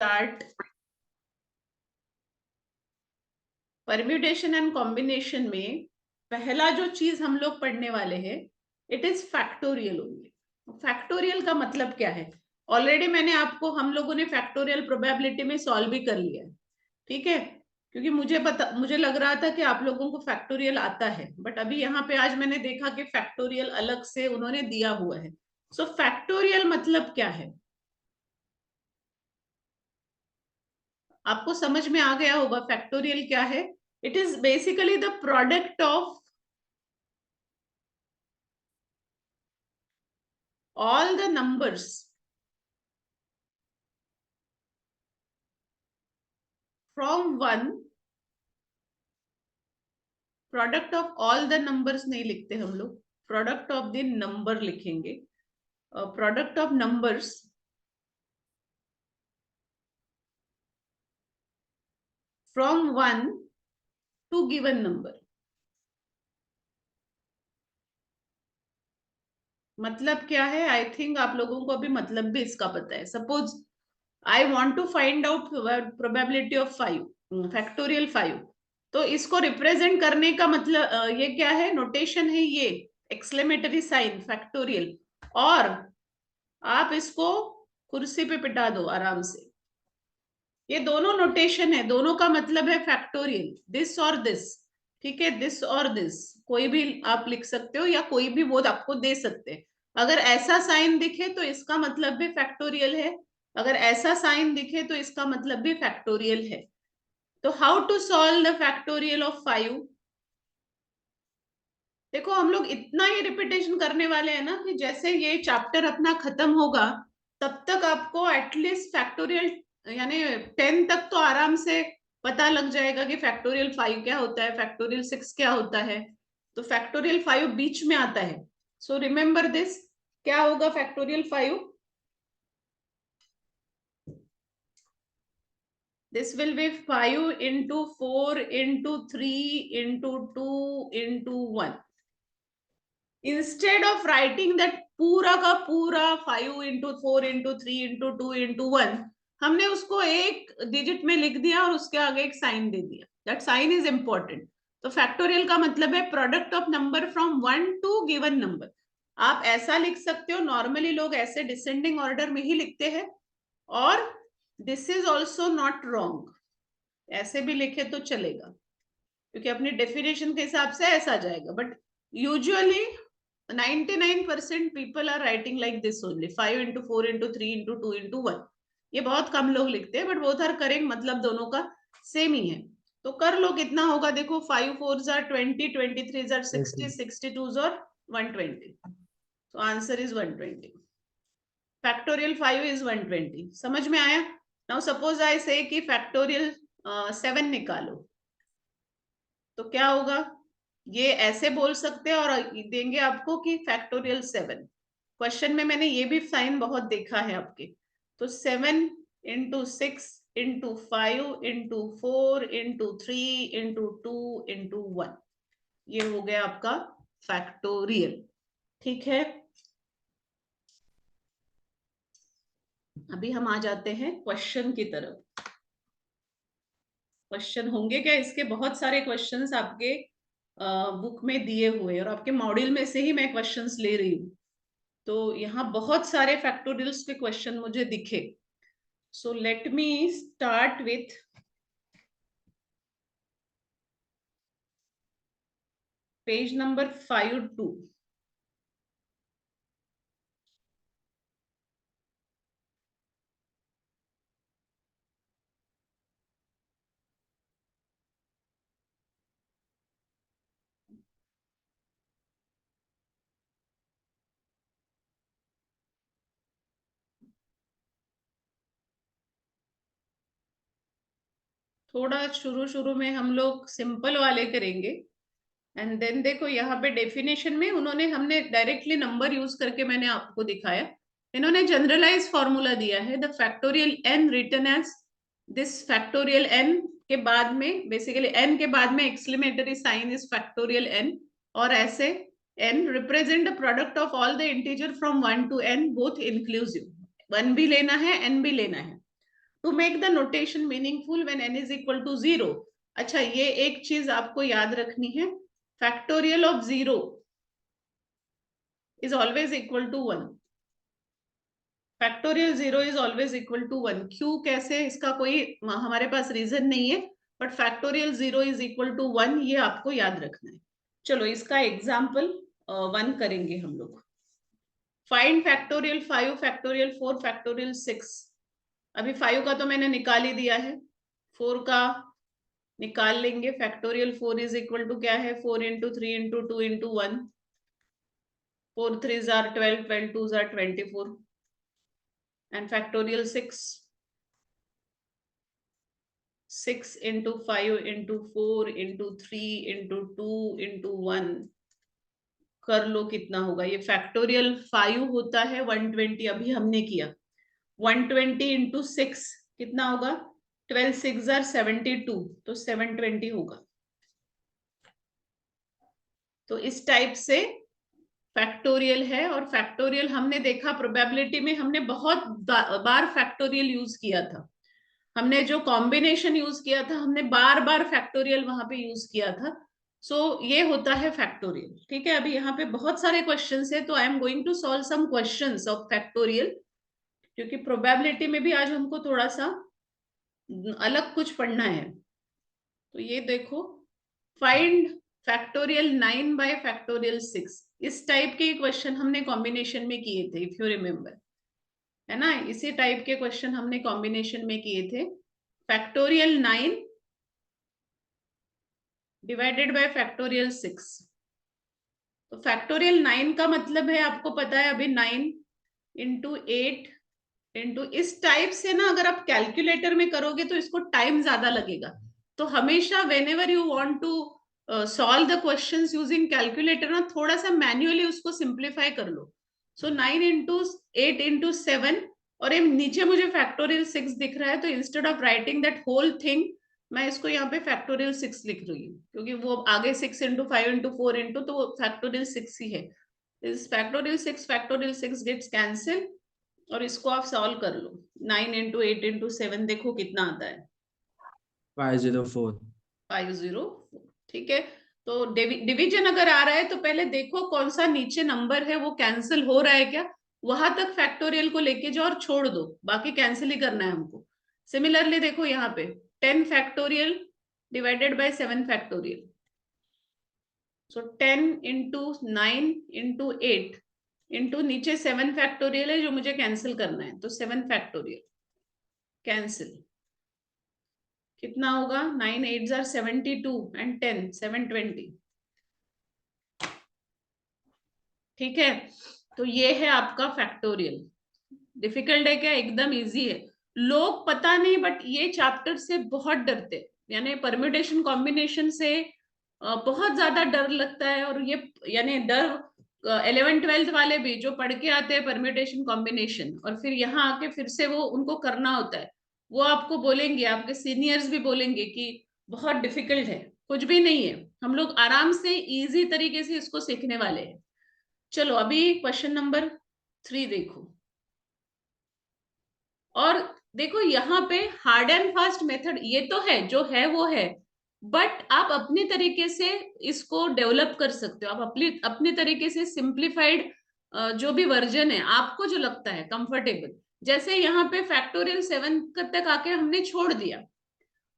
Start permutation and combination में पहला जो चीज हम लोग पढ़ने वाले हैं it is factorial only. Factorial का मतलब क्या है? ऑलरेडी मैंने आपको हम लोगों ने फैक्टोरियल प्रोबेबिलिटी में सॉल्व भी कर लिया है, ठीक है, क्योंकि मुझे लग रहा था कि आप लोगों को फैक्टोरियल आता है, बट अभी यहाँ पे आज मैंने देखा कि फैक्टोरियल अलग से उन्होंने दिया हुआ है। सो फैक्टोरियल मतलब क्या है आपको समझ में आ गया होगा। फैक्टोरियल क्या है? It is basically the product of all the numbers from 1, product of all the numbers नहीं लिखते हम लोग, प्रोडक्ट ऑफ द नंबर लिखेंगे। Product of numbers from 1 to given number. मतलब क्या है? आई थिंक आप लोगों को अभी मतलब भी इसका पता है। Suppose I want to find out probability of 5, factorial 5, तो इसको रिप्रेजेंट करने का मतलब ये क्या है? नोटेशन है ये एक्सक्लेमेटरी साइन फैक्टोरियल, और आप इसको कुर्सी पे पिटा दो आराम से। ये दोनों नोटेशन है, दोनों का मतलब है फैक्टोरियल, दिस और दिस, ठीक है, दिस और दिस कोई भी आप लिख सकते हो या कोई भी वो आपको दे सकते हैं। अगर ऐसा साइन दिखे तो इसका मतलब भी फैक्टोरियल है, अगर ऐसा साइन दिखे तो इसका मतलब भी फैक्टोरियल है। तो how to solve the factorial of 5? देखो हम लोग इतना ही रिपीटेशन करने वाले हैं ना कि जैसे ये चैप्टर अपना खत्म होगा तब तक आपको एटलीस्ट फैक्टोरियल यानी 10 तक तो आराम से पता लग जाएगा कि फैक्टोरियल 5 क्या होता है, फैक्टोरियल 6 क्या होता है। तो फैक्टोरियल 5 बीच में आता है। सो रिमेंबर दिस, क्या होगा factorial 5? This will be 5 into 4 into 3 into 2 into 1. Instead of writing that पूरा का पूरा 5 into 4 into 3 into 2 into 1, हमने उसको एक डिजिट में लिख दिया और उसके आगे एक साइन दे दिया। That sign is important. तो फैक्टोरियल का मतलब है product of number from 1 to given number. आप ऐसा लिख सकते हो, नॉर्मली लोग ऐसे डिसेंडिंग ऑर्डर में ही लिखते हैं, और this is also not wrong, ऐसे भी लिखे तो चलेगा क्योंकि अपनी डेफिनेशन के हिसाब से ऐसा जाएगा। But usually 99% people are writing like this only, 5 into 4 into 3 into 2 into 1। ये बहुत कम लोग लिखते हैं, बट बोथ आर करेक्ट, मतलब दोनों का सेम ही है। तो कर लो कितना होगा, देखो 5 4s are 20, 23s are 60, 62s are 120। तो आंसर इज 120। Factorial 5 is 120। समझ में आया? नाउ सपोज आई से कि फैक्टोरियल 7 निकालो, तो क्या होगा? ये ऐसे बोल सकते हैं और देंगे आपको कि फैक्टोरियल 7। क्वेश्चन में मैंने ये भी साइन बहुत देखा है आपके। तो 7 into 6 into 5 into 4 into 3 into 2 into 1, ये हो गया आपका फैक्टोरियल। ठीक है, अभी हम आ जाते हैं क्वेश्चन की तरफ। क्वेश्चन होंगे क्या इसके? बहुत सारे क्वेश्चंस आपके बुक में दिए हुए और आपके मॉड्यूल में से ही मैं क्वेश्चंस ले रही हूँ। तो यहाँ बहुत सारे फैक्टोरियल्स के क्वेश्चन मुझे दिखे। So let me start with page number 52। थोड़ा शुरू शुरू में हम लोग सिंपल वाले करेंगे, एंड देन देखो यहाँ पे डेफिनेशन में उन्होंने हमने डायरेक्टली नंबर यूज करके मैंने आपको दिखाया। इन्होंने जनरलाइज फॉर्मूला दिया है, the factorial N written as this. Factorial N के बाद में बेसिकली एन के बाद में exclamatory sign is factorial N, और ऐसे N represent the product of all the integer from 1 to n both inclusive. 1 भी लेना है, n भी लेना है। To make the notation meaningful when n is equal to 0. अच्छा, ये एक चीज आपको याद रखनी है, factorial of 0 is always equal to 1. Factorial 0 is always equal to 1. क्यों, कैसे, इसका कोई हमारे पास रीजन नहीं है, but factorial 0 is equal to 1 ये आपको याद रखना है. चलो इसका एग्जाम्पल 1 करेंगे हम लोग. Find factorial 5 factorial 4 factorial 6. अभी 5 का तो मैंने निकाल ही दिया है, 4 का निकाल लेंगे. फैक्टोरियल 4 इज इक्वल टू क्या है, 4 into 3 into 2 into 1. 4 3s are 12, 12 2s are 24. And factorial 6 into 5 into 4 into 3 into 2 into 1 कर लो कितना होगा. ये फैक्टोरियल 5 होता है 120, अभी हमने किया. 120 इंटू 6 कितना होगा, 12 6 are 72, तो 720 होगा. तो इस टाइप से फैक्टोरियल है. और फैक्टोरियल हमने देखा प्रोबेबिलिटी में, हमने बहुत बार फैक्टोरियल यूज किया था. हमने जो कॉम्बिनेशन यूज किया था, हमने बार बार फैक्टोरियल वहां पे यूज किया था. सो ये होता है फैक्टोरियल. ठीक है, अभी यहाँ पे बहुत सारे क्वेश्चंस है, तो I am going to solve some questions of factorial, क्योंकि प्रोबेबिलिटी में भी आज हमको थोड़ा सा अलग कुछ पढ़ना है. तो ये देखो, फाइंड फैक्टोरियल 9 बाय फैक्टोरियल 6. इस टाइप के क्वेश्चन हमने कॉम्बिनेशन में किए थे, इफ यू रिमेम्बर, है ना. इसी टाइप के क्वेश्चन हमने कॉम्बिनेशन में किए थे. Factorial 9 divided by factorial 6. तो फैक्टोरियल 9 का मतलब है, आपको पता है अभी, 9 इंटू 8 इंटू, इस टाइप से ना अगर आप कैलकुलेटर में करोगे तो इसको टाइम ज्यादा लगेगा. तो हमेशा whenever you want to solve the question using calculator ना, थोड़ा सा मैन्युअली उसको सिंप्लीफाई कर लो. सो 9 इंटू 8 इंटू 7, और ये नीचे मुझे फैक्टोरियल 6 दिख रहा है, तो instead of writing that whole thing, मैं इसको यहाँ पे फैक्टोरियल 6 लिख रही हूँ, क्योंकि वो आगे 6 इंटू 5 इंटू 4 इंटू, तो वो फैक्टोरियल 6 ही है. इस फैक्टोरियल 6 गेट्स कैंसिल, और इसको आप सॉल्व कर लो. 9 इंटू 8 इंटू 7 देखो कितना आता है, 504. 504. ठीक है, तो डिवीजन अगर आ रहा है तो पहले देखो कौन सा नीचे नंबर है वो कैंसिल हो रहा है क्या, वहां तक फैक्टोरियल को लेके जाओ और छोड़ दो, बाकी कैंसिल ही करना है हमको. सिमिलरली देखो यहाँ पे 10 factorial divided by 7 factorial. So 10 into 9 into 8 into नीचे 7 फैक्टोरियल है जो मुझे कैंसिल करना है, तो 7 फैक्टोरियल कैंसिल. कितना होगा, 9 8s are 72 एंड 10 720. ठीक है, तो ये है आपका फैक्टोरियल. डिफिकल्ट है क्या, एकदम इजी है. लोग पता नहीं बट ये चैप्टर से बहुत डरते, यानी परम्यूटेशन कॉम्बिनेशन से बहुत ज्यादा डर लगता है. और ये यानी डर 11th 12th वाले भी जो पढ़ के आते हैं परम्यूटेशन कॉम्बिनेशन, और फिर यहाँ आके फिर से वो उनको करना होता है, वो आपको बोलेंगे, आपके सीनियर्स भी बोलेंगे कि बहुत डिफिकल्ट है. कुछ भी नहीं है, हम लोग आराम से इजी तरीके से इसको सीखने वाले हैं. चलो अभी क्वेश्चन नंबर 3 देखो. और देखो यहाँ पे हार्ड एंड फास्ट मेथड ये तो है, जो है वो है, बट आप अपने तरीके से इसको डेवलप कर सकते हो. आप अपने तरीके से सिंप्लीफाइड जो भी वर्जन है आपको जो लगता है कंफर्टेबल. जैसे यहाँ पे फैक्टोरियल 7 तक आके हमने छोड़ दिया,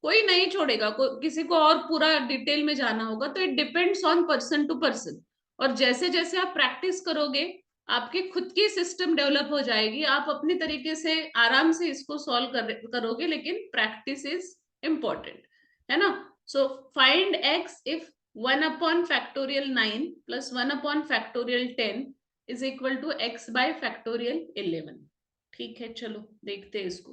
कोई नहीं छोड़ेगा, किसी को और पूरा डिटेल में जाना होगा, तो it depends on person to person. और जैसे जैसे आप प्रैक्टिस करोगे आपकी खुद की सिस्टम डेवलप हो जाएगी, आप अपने तरीके से आराम से इसको सॉल्व करोगे, लेकिन प्रैक्टिस इज इंपॉर्टेंट, है ना. So find X if 1 upon factorial 9 plus 1 upon factorial 10 is equal to X by factorial 11. ठीक है, चलो देखते हैं इसको.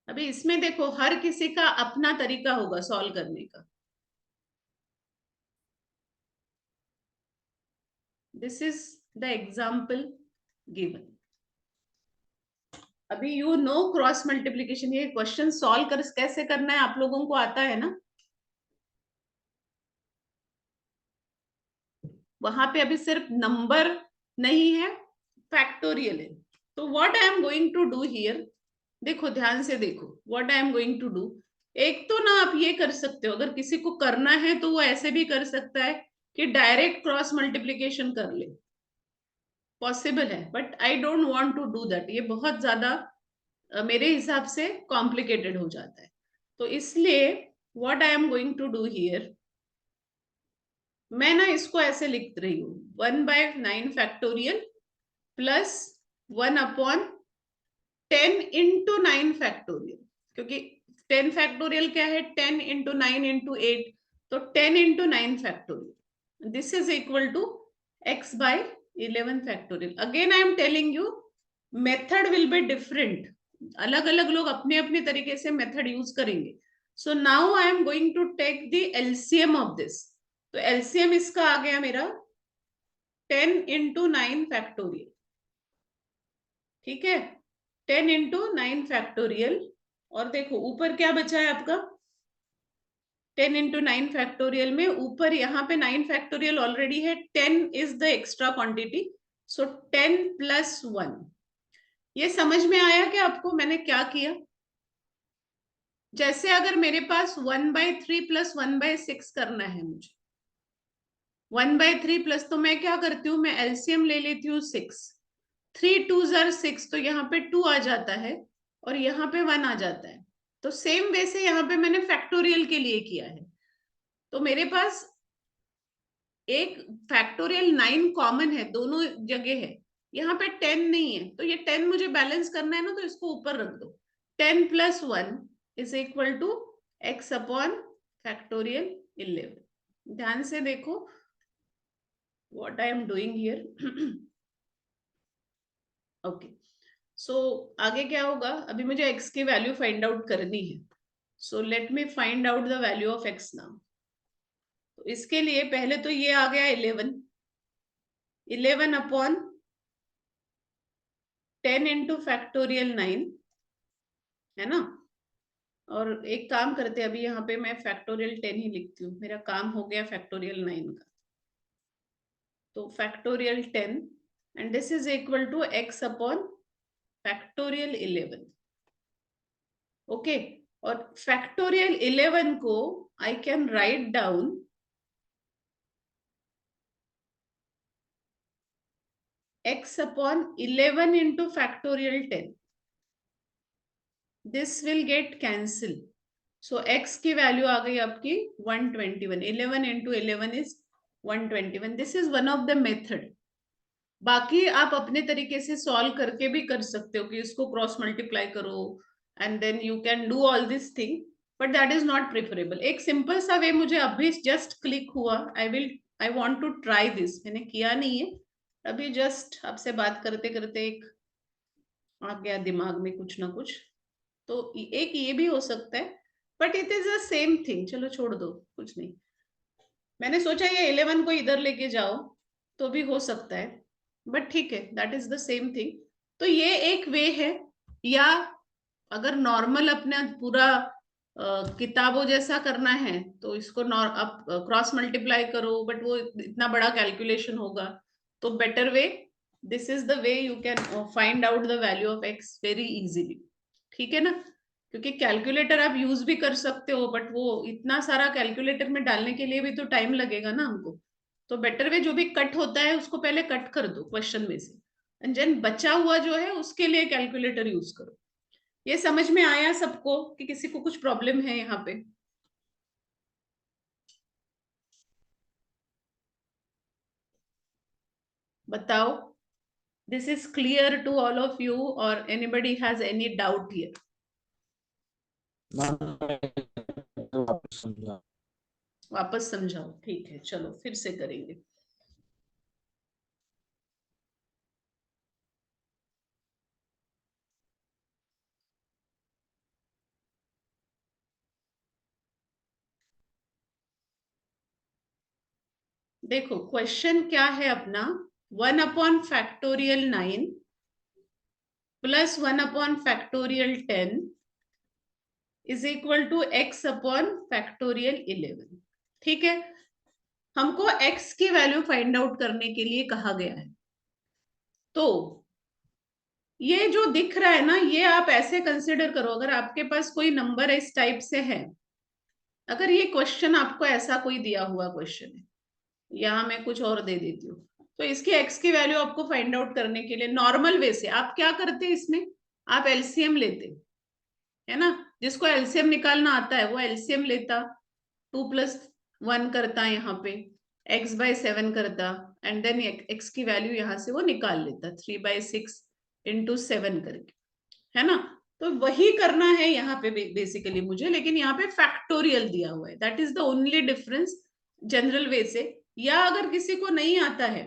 अभी इसमें देखो हर किसी का अपना तरीका होगा सॉल्व करने का. This is the example given. अभी यू नो क्रॉस मल्टीप्लीकेशन, ये क्वेश्चन सॉल्व कर कैसे करना है आप लोगों को आता है ना. वहां पे अभी सिर्फ नंबर नहीं है, फैक्टोरियल है. तो what I am going to do here, देखो ध्यान से देखो, what I am going to do. एक तो ना आप ये कर सकते हो, अगर किसी को करना है तो वो ऐसे भी कर सकता है कि डायरेक्ट क्रॉस मल्टीप्लीकेशन कर ले, पॉसिबल है, but I don't want to do that. ये बहुत ज्यादा मेरे हिसाब से कॉम्प्लिकेटेड हो जाता है। तो इसलिए what I am going to do here, मैं ना इसको ऐसे लिख रही हूँ, 1/9 फैक्टोरियल प्लस 1/10 into 9 फैक्टोरियल, क्योंकि 10 फैक्टोरियल क्या है, 10 into 9 into 8, तो 10 into 9 factorial, this is equal to x/11 factorial. Again I am telling you, method will be different, अलग अलग लोग अपने अपने तरीके से मेथड यूज करेंगे। So now I am going to take the LCM of this. तो एलसीएम इसका आ गया मेरा 10 into 9 फैक्टोरियल, ठीक है, 10 into 9 फैक्टोरियल। और देखो ऊपर क्या बचा है आपका, 10 into 9 फैक्टोरियल में ऊपर यहाँ पे 9 फैक्टोरियल ऑलरेडी है, 10 इज द एक्स्ट्रा क्वांटिटी, सो 10+1। ये समझ में आया कि आपको मैंने क्या किया? जैसे अगर मेरे पास 1/3 प्लस 1/6 करना है मुझे, 1/3 प्लस, तो मैं क्या करती हूँ, मैं एलसीएम ले लेती हूँ 6, 3 2s are 6, तो यहाँ पे 2 आ जाता है और यहाँ पे 1 आ जाता है। तो सेम वे से यहाँ पे मैंने फैक्टोरियल के लिए किया है, तो मेरे पास एक फैक्टोरियल 9 कॉमन है, दोनों जगह है, यहाँ पे 10 नहीं है, तो ये 10 मुझे बैलेंस करना है ना, तो इसको ऊपर रख दो। 10+1 इज इक्वल टू x/फैक्टोरियल 11। ध्यान से देखो what I am doing here. Okay, so आगे क्या होगा, अभी मुझे x की वैल्यू फाइंड आउट करनी है। So let me find out the value of x now. तो इसके लिए पहले तो ये आ गया 11/10 into 9 है ना। और एक काम करते हैं, अभी यहाँ पे मैं फैक्टोरियल 10 ही लिखती हूँ, मेरा काम हो गया फैक्टोरियल 9 का। तो factorial 10 and this is equal to x/फैक्टोरियल 11। ओके, और फैक्टोरियल 11 को I can write down x/11 into factorial 10। This will get cancelled, so x की वैल्यू आ गई आपकी 121। 11 into 11 is 121। This is one of the method. बाकी आप अपने तरीके से सॉल्व करके भी कर सकते हो कि इसको क्रॉस मल्टीप्लाई करो and then you can do all this thing, but that is not preferable. एक सिंपल सा वे मुझे अभी जस्ट क्लिक हुआ, I want to try this, मैंने किया नहीं है अभी, जस्ट आपसे बात करते करते एक आ गया दिमाग में कुछ ना कुछ। तो एक ये भी हो सकता है, but it is the same thing, चलो छोड़ दो, कुछ नहीं। मैंने सोचा ये 11 को इधर लेके जाओ तो भी हो सकता है, बट ठीक है, that is the same thing. तो ये एक वे है, या अगर नॉर्मल अपना पूरा किताबों जैसा करना है तो इसको आप क्रॉस मल्टीप्लाई करो, बट वो इतना बड़ा कैलकुलेशन होगा, तो better way, this is the way you can find out the value of x very easily, ठीक है ना। क्योंकि कैलकुलेटर आप यूज भी कर सकते हो, बट वो इतना सारा कैलकुलेटर में डालने के लिए भी तो टाइम लगेगा ना हमको। तो बेटर वे, जो भी कट होता है उसको पहले कट कर दो क्वेश्चन में से, एंड देन बचा हुआ जो है उसके लिए कैलकुलेटर यूज करो। ये समझ में आया सबको कि किसी को कुछ प्रॉब्लम है यहाँ पे? बताओ, this is clear to all of you और anybody has any doubt here? वापस समझाओ, ठीक है, चलो फिर से करेंगे। देखो क्वेश्चन क्या है अपना, 1/फैक्टोरियल 9 प्लस 1/फैक्टोरियल 10 इज इक्वल टू x/फैक्टोरियल 11। ठीक है, हमको x की वैल्यू फाइंड आउट करने के लिए कहा गया है। तो ये जो दिख रहा है ना, ये आप ऐसे कंसिडर करो, अगर आपके पास कोई नंबर इस टाइप से है, अगर ये क्वेश्चन आपको ऐसा कोई दिया हुआ क्वेश्चन है, यहां मैं कुछ और दे देती हूँ, तो इसकी एक्स की वैल्यू आपको फाइंड आउट करने के लिए नॉर्मल वे से आप क्या करते, इसमें आप एलसीएम लेते, है ना, जिसको एलसीएम निकालना आता है वो एलसीएम लेता, 2+1 करता यहाँ पे, x/7 करता, एंड देन x की वैल्यू यहाँ से वो निकाल लेता 3/6 इंटू 7 करके, है ना। तो वही करना है यहाँ पे बेसिकली मुझे, लेकिन यहाँ पे फैक्टोरियल दिया हुआ है, that is the only difference general वे से। या अगर किसी को नहीं आता है,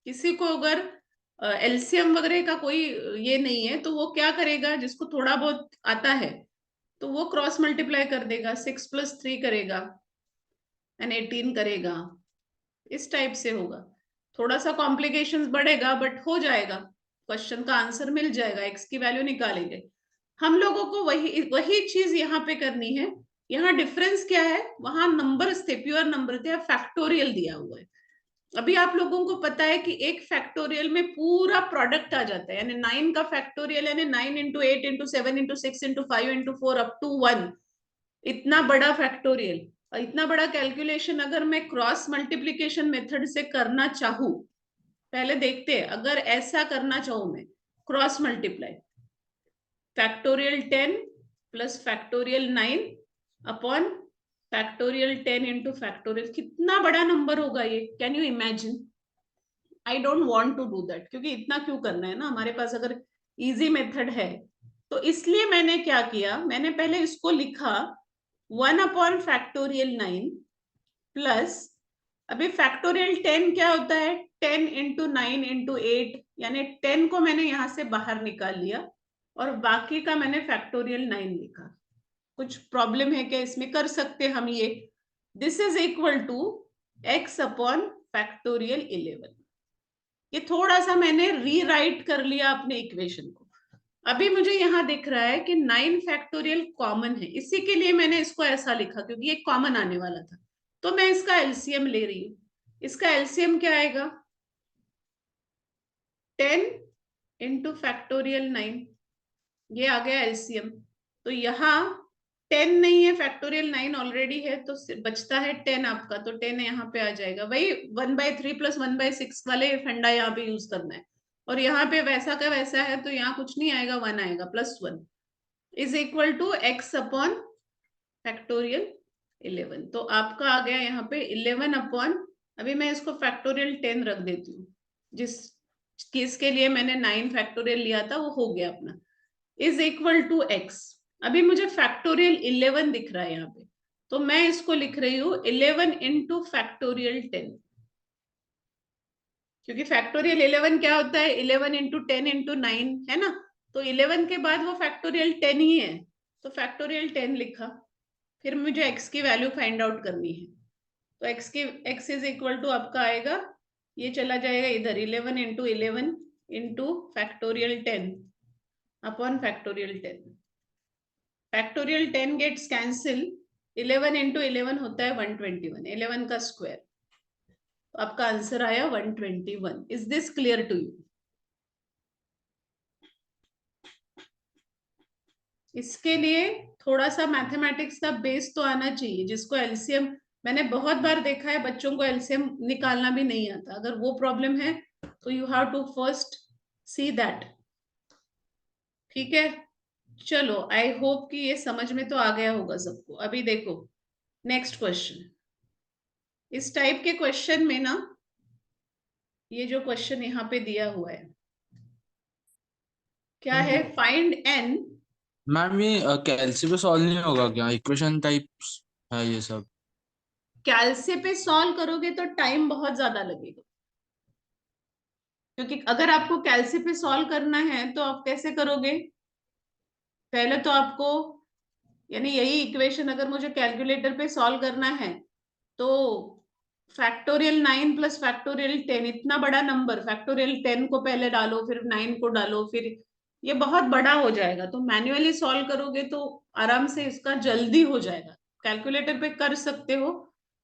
किसी को अगर एलसीएम वगैरह का कोई ये नहीं है, तो वो क्या करेगा, जिसको थोड़ा बहुत आता है तो वो क्रॉस मल्टीप्लाई कर देगा, 6+3 करेगा एंड 18 करेगा, इस टाइप से होगा। थोड़ा सा कॉम्प्लिकेशंस बढ़ेगा बट हो जाएगा, क्वेश्चन का आंसर मिल जाएगा, एक्स की वैल्यू निकालेंगे हम लोगों को। वही वही चीज यहाँ पे करनी है। यहाँ डिफरेंस क्या है, वहां नंबर्स थे, प्योर नंबर थे, फैक्टोरियल दिया हुआ है। अभी आप लोगों को पता है कि एक फैक्टोरियल में पूरा प्रोडक्ट आ जाता है, यानी 9 का फैक्टोरियल यानी 9 into 8 into 7 into 6 into 5 into 4 up to 1, इतना बड़ा फैक्टोरियल और इतना बड़ा कैलकुलेशन अगर मैं क्रॉस मल्टीप्लीकेशन मेथड से करना चाहूं, पहले देखते हैं, अगर ऐसा करना चाहूं मैं cross multiply, factorial 10 plus factorial 9 upon factorial 10 into factorial, कितना बड़ा नंबर होगा ये, can you imagine. I don't want to do that, क्योंकि इतना क्यों करना है ना, हमारे पास अगर इजी मेथड है। तो इसलिए मैंने क्या किया, मैंने पहले इसको लिखा 1/9 प्लस, अभी फैक्टोरियल 10 क्या होता है, 10 इंटू 9 इंटू 8, यानी 10 को मैंने यहां से बाहर निकाल लिया और बाकी का मैंने फैक्टोरियल 9 लिखा। कुछ प्रॉब्लम है क्या इसमें, कर सकते हम ये। This is equal to x upon factorial 11। ये थोड़ा सा मैंने रीराइट कर लिया अपने इक्वेशन को। अभी मुझे यहां दिख रहा है कि 9 फैक्टोरियल कॉमन है, इसी के लिए मैंने इसको ऐसा लिखा, क्योंकि ये कॉमन आने वाला था। तो मैं इसका एलसीएम ले रही हूं, इसका एलसीएम क्या आएगा, 10 इंटू फैक्टोरियल 9, ये आ गया एलसीएम। तो यहाँ 10 नहीं है, फैक्टोरियल 9 ऑलरेडी है, तो बचता है 10 आपका, तो 10 यहाँ पे आ जाएगा, वही 1/3 प्लस 1/6 वाले फंडा यहाँ पे यूज करना है। और यहाँ पे वैसा का वैसा है, तो यहाँ कुछ नहीं आएगा, 1 आएगा, +1 is equal to x upon factorial 11। तो आपका आ गया यहाँ पे 11 अपॉन, अभी मैं इसको फैक्टोरियल 10 रख देती हूँ, जिस केस के लिए मैंने 9 फैक्टोरियल लिया था वो हो गया अपना, इज इक्वल टू x। अभी मुझे फैक्टोरियल 11 दिख रहा है यहाँ पे, तो मैं इसको लिख रही हूँ 11 इंटू फैक्टोरियल 10, क्योंकि फैक्टोरियल 11 क्या होता है, 11 इंटू 10 इंटू 9, है ना। तो 11 के बाद वो फैक्टोरियल 10 ही है, तो फैक्टोरियल 10 लिखा। फिर मुझे x की वैल्यू फाइंड आउट करनी है, तो x इज इक्वल टू आपका आएगा, ये चला जाएगा इधर, 11 into 11 into factorial 10 upon factorial 10। Factorial 10 gets cancel, 11 into 11 होता है 121, 11 का स्क्वायर, तो आपका आंसर आया 121। Is this clear to you. इसके लिए थोड़ा सा मैथमेटिक्स का बेस तो आना चाहिए, जिसको एलसीएम, मैंने बहुत बार देखा है बच्चों को एलसीएम निकालना भी नहीं आता, अगर वो प्रॉब्लम है तो you have to first see that, ठीक है। चलो, आई होप कि ये समझ में तो आ गया होगा सबको। अभी देखो नेक्स्ट क्वेश्चन, इस टाइप के क्वेश्चन में ना, ये जो क्वेश्चन यहाँ पे दिया हुआ है क्या है, फाइंड एन। मैम ये कैलसी पे सॉल्व नहीं होगा क्या, इक्वेशन टाइप्स है ये सब। कैलसी पे सॉल्व करोगे तो टाइम बहुत ज्यादा लगेगा, क्योंकि अगर आपको कैलसी पे सॉल्व करना है तो आप कैसे करोगे, पहले तो आपको, यानी यही इक्वेशन अगर मुझे कैलकुलेटर पे सॉल्व करना है, तो फैक्टोरियल 9 प्लस फैक्टोरियल 10, इतना बड़ा नंबर, फैक्टोरियल 10 को पहले डालो फिर 9 को डालो, फिर ये बहुत बड़ा हो जाएगा। तो मैन्युअली सॉल्व करोगे तो आराम से इसका जल्दी हो जाएगा, कैलकुलेटर पे कर सकते हो,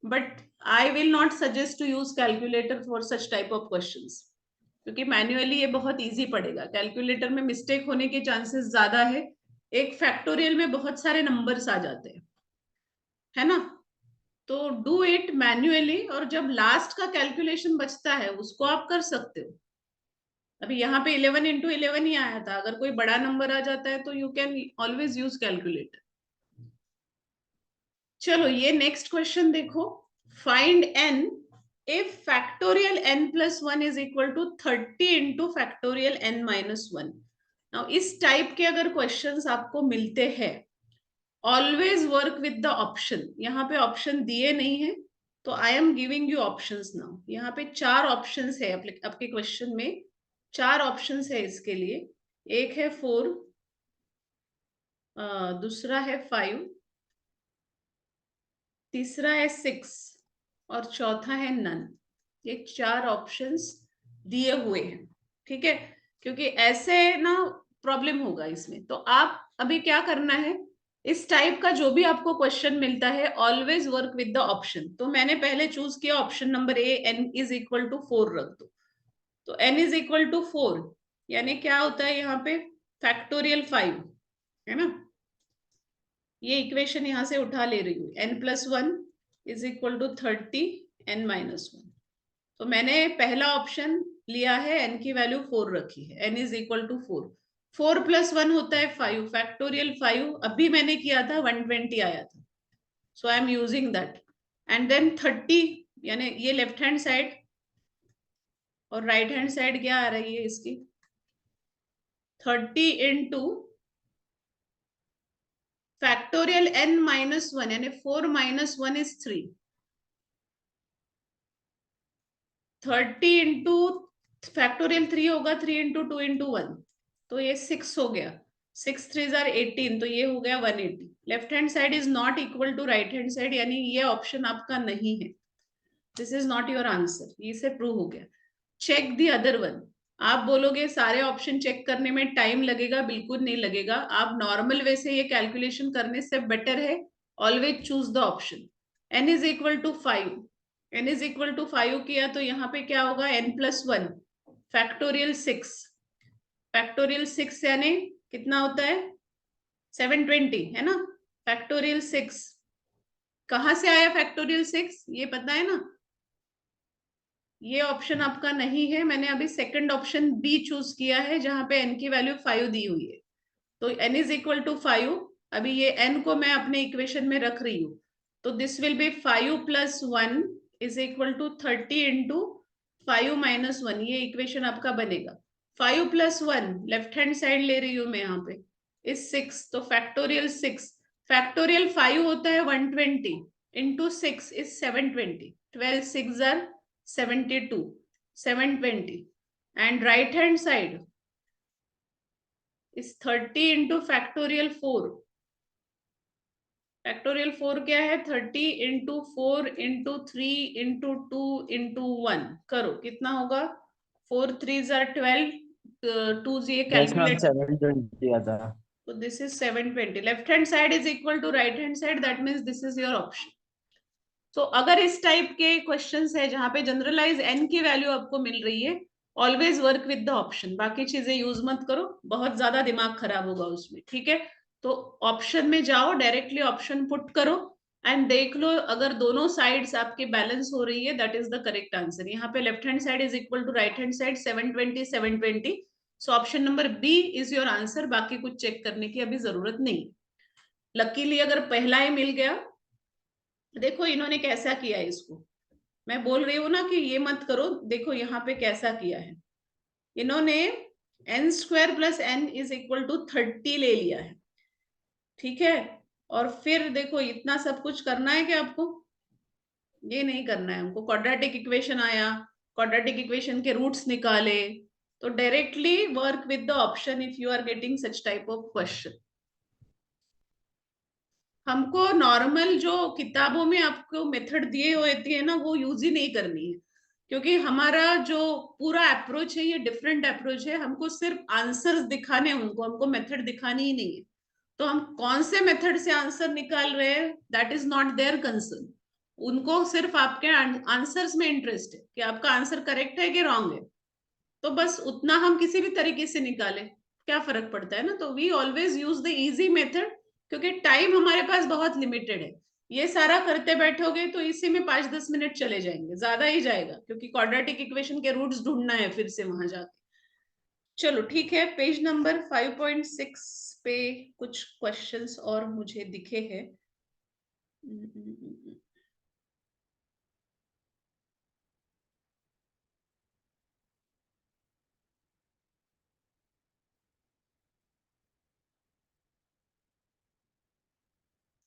but I will not suggest to use calculator for such type of questions. क्योंकि मैन्युअली ये बहुत इजी पड़ेगा, कैलकुलेटर में मिस्टेक होने के चांसेस ज्यादा है, एक फैक्टोरियल में बहुत सारे नंबर्स आ जाते हैं, है ना। तो डू इट मैन्युअली, और जब लास्ट का कैलकुलेशन बचता है उसको आप कर सकते हो। अभी यहाँ पे 11 इंटू 11 ही आया था, अगर कोई बड़ा नंबर आ जाता है तो you can always use calculator. चलो ये नेक्स्ट क्वेश्चन देखो, find n if factorial n plus 1 is equal to 30 into factorial n minus 1। Now इस टाइप के अगर क्वेश्चंस आपको मिलते हैं, always work with the option. यहाँ पे ऑप्शन दिए नहीं है, तो I am giving you options now. यहाँ पे 4 ऑप्शंस है आपके क्वेश्चन में, 4 ऑप्शंस है इसके लिए। एक है 4, दूसरा है 5, तीसरा है 6 और चौथा है नन। ये 4 ऑप्शंस दिए हुए हैं, ठीक है। क्योंकि ऐसे ना प्रॉब्लम होगा इसमें, तो आप अभी क्या करना है, इस टाइप का जो भी आपको क्वेश्चन मिलता है always work with the option. तो मैंने पहले चूज किया option number A, n is equal to 4 रख दो। तो n इज इक्वल टू 4 यानी क्या होता है यहाँ पे, फैक्टोरियल 5, है ना। ये इक्वेशन यहां से उठा ले रही हूँ, n plus 1 is equal to 30 n minus 1। तो मैंने पहला ऑप्शन लिया है, n की वैल्यू 4 रखी है, n is equal to 4। 4 plus 1 होता है 5, फैक्टोरियल 5 अभी मैंने किया था 120 आया था, so I am using that. And then 30 यानी ये लेफ्ट हैंड साइड, और राइट हैंड साइड क्या आ रही है इसकी, 30 इंटू फैक्टोरियल n माइनस 1 यानी 4 माइनस 1 इज 3। 30 इंटू फैक्टोरियल 3 होगा 3 इंटू 2 इंटू 1, तो ये 6 हो गया। 6 3 आर 18, तो ये हो गया 180। Left hand side is not equal to right hand side, यानी ये ऑप्शन आपका नहीं है, this is not your answer, ये से प्रूव हो गया। Check the other one. आप बोलोगे सारे ऑप्शन चेक करने में टाइम लगेगा, बिल्कुल नहीं लगेगा। आप नॉर्मल वे से ये कैलकुलेशन करने से बेटर है always choose the option. n is equal to 5, n is equal to 5 किया तो यहाँ पे क्या होगा, n प्लस 1 फैक्टोरियल 6। फैक्टोरियल 6 यानी कितना होता है, 720, है ना। फैक्टोरियल 6 कहां से आया, फैक्टोरियल 6 ये पता है ना। ये ऑप्शन आपका नहीं है, मैंने अभी सेकंड ऑप्शन बी चूज किया है जहां पे n की वैल्यू 5 दी हुई है। तो n इज इक्वल टू 5, अभी ये n को मैं अपने इक्वेशन में रख रही हूँ, तो this will be 5 plus 1 is equal to 30 into 5 minus 1, ये इक्वेशन आपका बनेगा। 5 प्लस 1 लेफ्ट हैंड साइड ले रही हूँ मैं यहाँ पे, इज 6, तो फैक्टोरियल 6, फैक्टोरियल 5 होता है 120 into 6 is 720, 12 6 are 72, 720, and right hand side is 30 into factorial 4। Factorial 4 क्या है, 30 इंटू 4 इंटू 3 इंटू 2 इंटू 1, करो कितना होगा, 4 3 आर 12, 2 ये यस मैम कैलकुलेट, 720 आता है। तो this is 720। Left hand side is equal to right hand side, that means this is your option. तो अगर इस टाइप के क्वेश्चंस है जहां पे जनरलाइज n की वैल्यू आपको मिल रही है, always work with the option, बाकी चीजें यूज मत करो, बहुत ज्यादा दिमाग खराब होगा उसमें, ठीक है। तो ऑप्शन में जाओ, डायरेक्टली ऑप्शन पुट करो एंड देख लो, अगर दोनों साइड्स आपके बैलेंस हो रही है that is the correct answer. यहाँ पे left hand side is equal to right hand side, 720 720, so option number B is your answer, बाकी कुछ चेक करने की अभी जरूरत नहीं। लकीली अगर पहला ही मिल गया, देखो इन्होंने कैसा किया है इसको, मैं बोल रही हूँ ना कि ये मत करो, देखो यहाँ पे कैसा किया है इन्होंने, n square plus n is equal to 30 ले लिया है, ठीक है। और फिर देखो इतना सब कुछ करना है क्या आपको, ये नहीं करना है हमको। क्वाड्रेटिक इक्वेशन आया, क्वाड्रेटिक इक्वेशन के रूट्स निकाले, तो directly work with the option if you are getting such type of question. हमको नॉर्मल जो किताबों में आपको मेथड दिए हुए थे ना, वो यूज ही नहीं करनी है, क्योंकि हमारा जो पूरा अप्रोच है ये डिफरेंट अप्रोच है। हमको सिर्फ आंसर्स दिखाने हैं, उनको हमको मेथड दिखानी ही नहीं है। तो हम कौन से मेथड से आंसर निकाल रहे हैं that is not their concern, उनको सिर्फ आपके आंसर्स में इंटरेस्ट है कि आपका आंसर करेक्ट है कि रॉन्ग है। तो बस उतना हम किसी भी तरीके से निकालें, क्या फर्क पड़ता है ना। तो we always use the easy method, क्योंकि टाइम हमारे पास बहुत लिमिटेड है। ये सारा करते बैठोगे तो इसी में 5-10 मिनट चले जाएंगे, ज्यादा ही जाएगा, क्योंकि क्वाड्रेटिक इक्वेशन के रूट्स ढूंढना है फिर से वहां जाके। चलो ठीक है, पेज नंबर 5.6 पे कुछ क्वेश्चंस और मुझे दिखे हैं।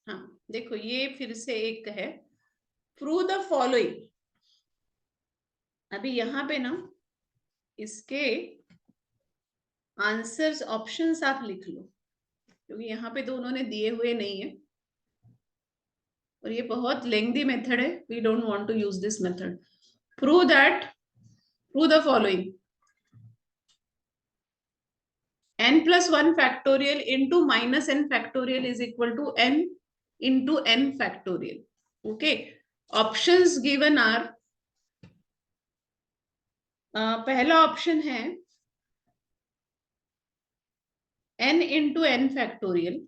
हाँ देखो, ये फिर से एक है, प्रूव द फॉलोइंग। अभी यहाँ पे ना इसके आंसर्स ऑप्शंस आप लिख लो, क्योंकि यहाँ पे तो उन्होंने दिए हुए नहीं है और ये बहुत लेंथी मेथड है, we don't want to use this method. Prove that, prove the following, n+1 factorial into minus n factorial is equal to n into n factorial. Okay, options given are, पहला option है n into n factorial,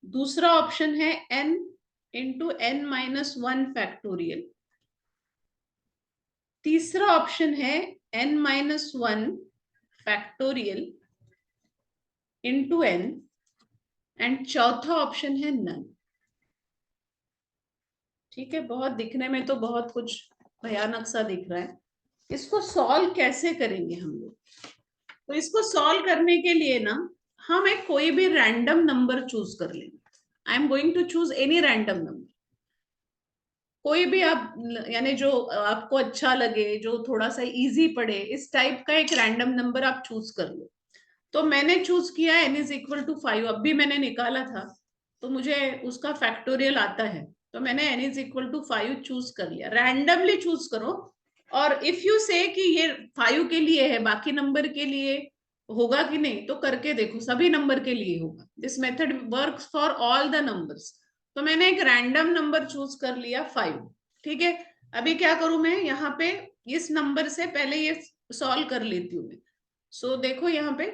दूसरा option है n into n-1 factorial, तीसरा option है n-1 factorial into n, and चौथा option है none. ठीक है, बहुत दिखने में तो बहुत कुछ भयानक सा दिख रहा है। इसको सॉल्व कैसे करेंगे हम लोग? तो इसको सॉल्व करने के लिए ना हम एक कोई भी रैंडम नंबर चूज कर लेंगे। I am going to choose any random number, कोई भी आप, यानी जो आपको अच्छा लगे, जो थोड़ा सा इजी पड़े, इस टाइप का एक रैंडम नंबर आप चूज कर लो। तो मैंने चूज किया n=5, अब भी मैंने निकाला था तो मुझे उसका फैक्टोरियल आता है, तो मैंने n=5 चूज कर लिया। रैंडमली चूज करो, और इफ यू से कि ये 5 के लिए है, बाकी नंबर के लिए होगा कि नहीं, तो करके देखो, सभी नंबर के लिए होगा। This method works for all the numbers. तो मैंने एक रैंडम नंबर चूज कर लिया 5। ठीक है, अभी क्या करूं मैं, यहाँ पे इस नंबर से पहले ये सॉल्व कर लेती हूँ मैं। सो देखो यहाँ पे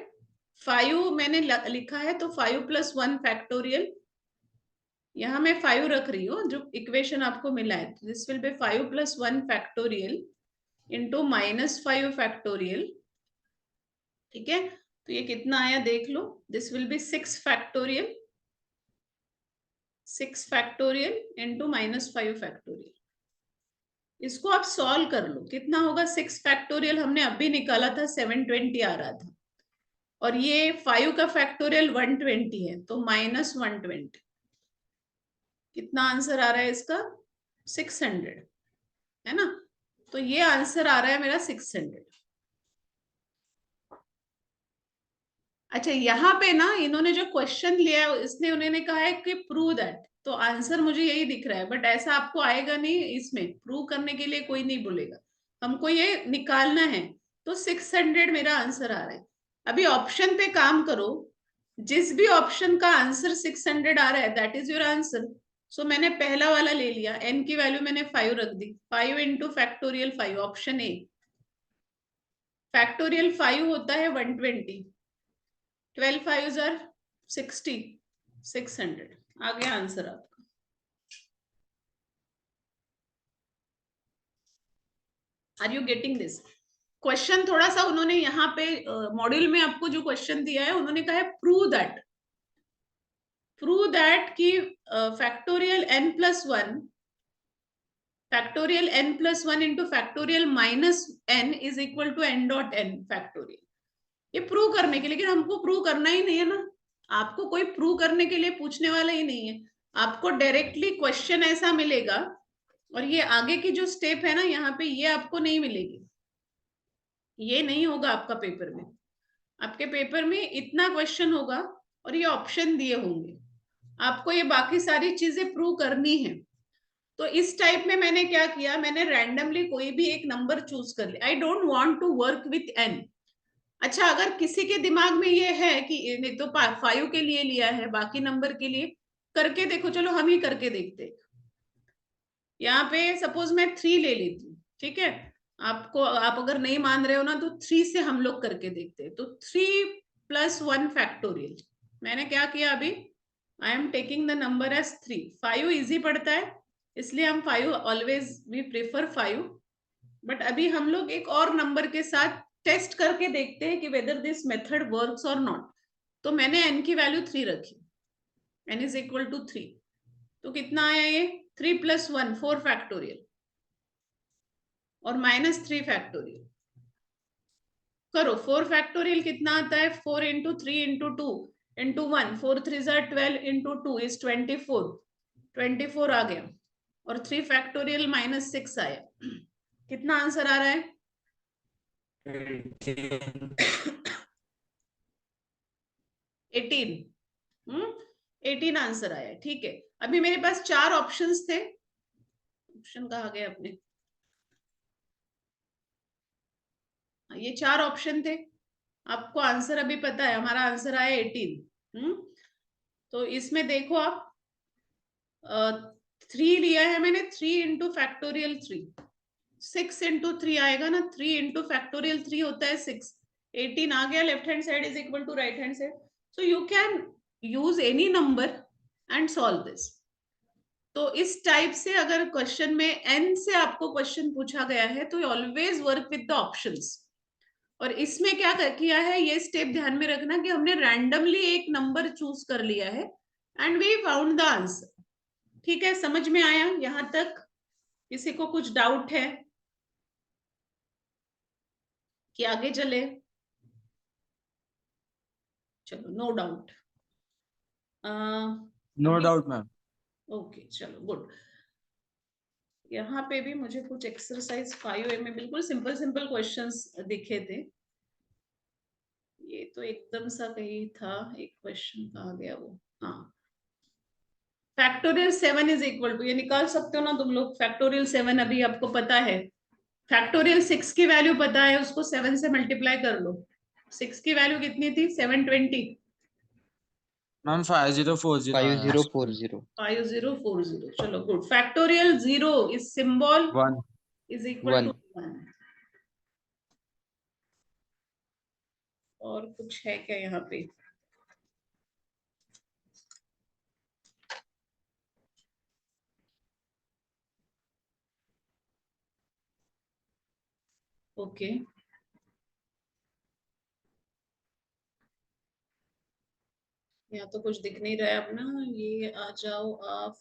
5 मैंने लिखा है, तो 5+1 फैक्टोरियल, यहाँ मैं 5 रख रही हूँ जो इक्वेशन आपको मिला है। This will be 5+1 factorial into -5 factorial. ठीक है, तो ये कितना आया देख लो, this will be 6 factorial, 6 factorial into -5 factorial. इसको आप सॉल्व कर लो, कितना होगा? 6 फैक्टोरियल हमने अभी निकाला था, 720 आ रहा था, और ये 5 का फैक्टोरियल 120 है, तो -120। कितना आंसर आ रहा है इसका? 600, है ना। तो ये आंसर आ रहा है मेरा 600। अच्छा, यहाँ पे ना इन्होंने जो क्वेश्चन लिया है, इसने उन्होंने कहा है कि प्रूव दैट, तो आंसर मुझे यही दिख रहा है, बट ऐसा आपको आएगा नहीं, इसमें प्रूव करने के लिए कोई नहीं बोलेगा, हमको ये निकालना है। तो 600 मेरा आंसर आ रहा है। अभी ऑप्शन पे काम करो, जिस भी ऑप्शन का आंसर 600 आ रहा है, दैट इज योर आंसर। सो मैंने पहला वाला ले लिया, n की वैल्यू मैंने 5 रख दी, 5 into factorial 5, option A. Factorial 5 होता है 120, 12 5 आर 60, 600 आ गया आंसर आपका। Are you getting this? Question थोड़ा सा उन्होंने यहाँ पे मॉड्यूल में आपको जो क्वेश्चन दिया है, उन्होंने कहा है प्रूव दैट, प्रूव दैट की factorial n+1, factorial n+1 into factorial -n is equal to n.n factorial. ये प्रूव करने के लिए, लेकिन हमको प्रूव करना ही नहीं है ना, आपको कोई प्रूव करने के लिए पूछने वाला ही नहीं है, आपको डायरेक्टली क्वेश्चन ऐसा मिलेगा, और ये आगे की जो स्टेप है ना यहाँ पे, ये आपको नहीं मिलेगी, ये नहीं होगा आपका पेपर में। आपके पेपर में इतना क्वेश्चन होगा और ये ऑप्शन दिए होंगे, आपको ये बाकी सारी चीजें प्रूव करनी है। तो इस टाइप में मैंने क्या किया, मैंने रैंडमली कोई भी एक नंबर चूज कर लिया। I don't want to work with n। अच्छा, अगर किसी के दिमाग में ये है कि नहीं तो 5 के लिए लिया है, बाकी नंबर के लिए करके देखो, चलो हम ही करके देखते हैं। यहाँ पे सपोज मैं 3 ले लेती हूँ, ठीक है, आपको, आप अगर नहीं मान रहे हो ना तो 3 से हम लोग करके देखते हैं। तो 3+1 फैक्टोरियल, मैंने क्या किया अभी, I am taking the number as 3। 5 easy पड़ता है इसलिए हम 5 ऑलवेज वी प्रेफर 5। बट अभी हम लोग एक और नंबर के साथ टेस्ट करके देखते हैं कि वेदर दिस मेथड वर्क्स और नॉट। तो मैंने n की वैल्यू 3 रखी, n इज इक्वल टू 3। तो कितना आया ये, 3+1 4 फैक्टोरियल और -3 फैक्टोरियल। करो 4 फैक्टोरियल कितना आता है, 4 into 3 into 2 into 1, 4 3 12 into 2 is 24, 24 आ गया। और 3 फैक्टोरियल -6 आया। कितना आंसर आ रहा है, 18। 18 आंसर आया, ठीक है। अभी मेरे पास 4 ऑप्शंस थे, ऑप्शन कहाँ गए अपने, ये 4 ऑप्शन थे। आपको आंसर अभी पता है, हमारा आंसर आया 18। तो इसमें देखो आप, 3 लिया है मैंने, 3 इंटू फैक्टोरियल 3, 6 इंटू 3 आएगा ना, 3 इंटू फैक्टोरियल 3 होता है 6, 18 आ गया। Left hand side is equal to right hand side. So you can use any number and solve this. तो इस टाइप से अगर क्वेश्चन में n से आपको क्वेश्चन पूछा गया है तो always work with the options. और इसमें क्या किया है, ये स्टेप ध्यान में रखना कि हमने रैंडमली एक नंबर चूज कर लिया है and we found the answer. ठीक है, समझ में आया यहां तक? किसी को कुछ डाउट है कि आगे चले? चलो, नो डाउट। नो अभी डाउट मैम। ओके, चलो गुड। यहाँ पे भी मुझे कुछ एक्सरसाइज 5A में बिल्कुल सिंपल सिंपल क्वेश्चंस दिखे थे। ये तो एकदम सा कहीं था, एक क्वेश्चन कहाँ गया वो, हाँ, फैक्टोरियल 7 इज इक्वल टू, ये निकाल सकते हो ना तुम लोग, फैक्टोरियल 7 अभी आपको पता है। फैक्टोरियल 6 की वैल्यू पता है, उसको 7 से मल्टीप्लाई कर लो। 6 की वैल्यू कितनी थी, 720। मैम 5040 आया। 5040। 5040, चलो good. Factorial 0 is symbol 1। Is equal to 1। 1। और कुछ है क्या यहाँ पे? ओके, यहाँ तो कुछ दिख नहीं रहा है अपना, ये आ जाओ आप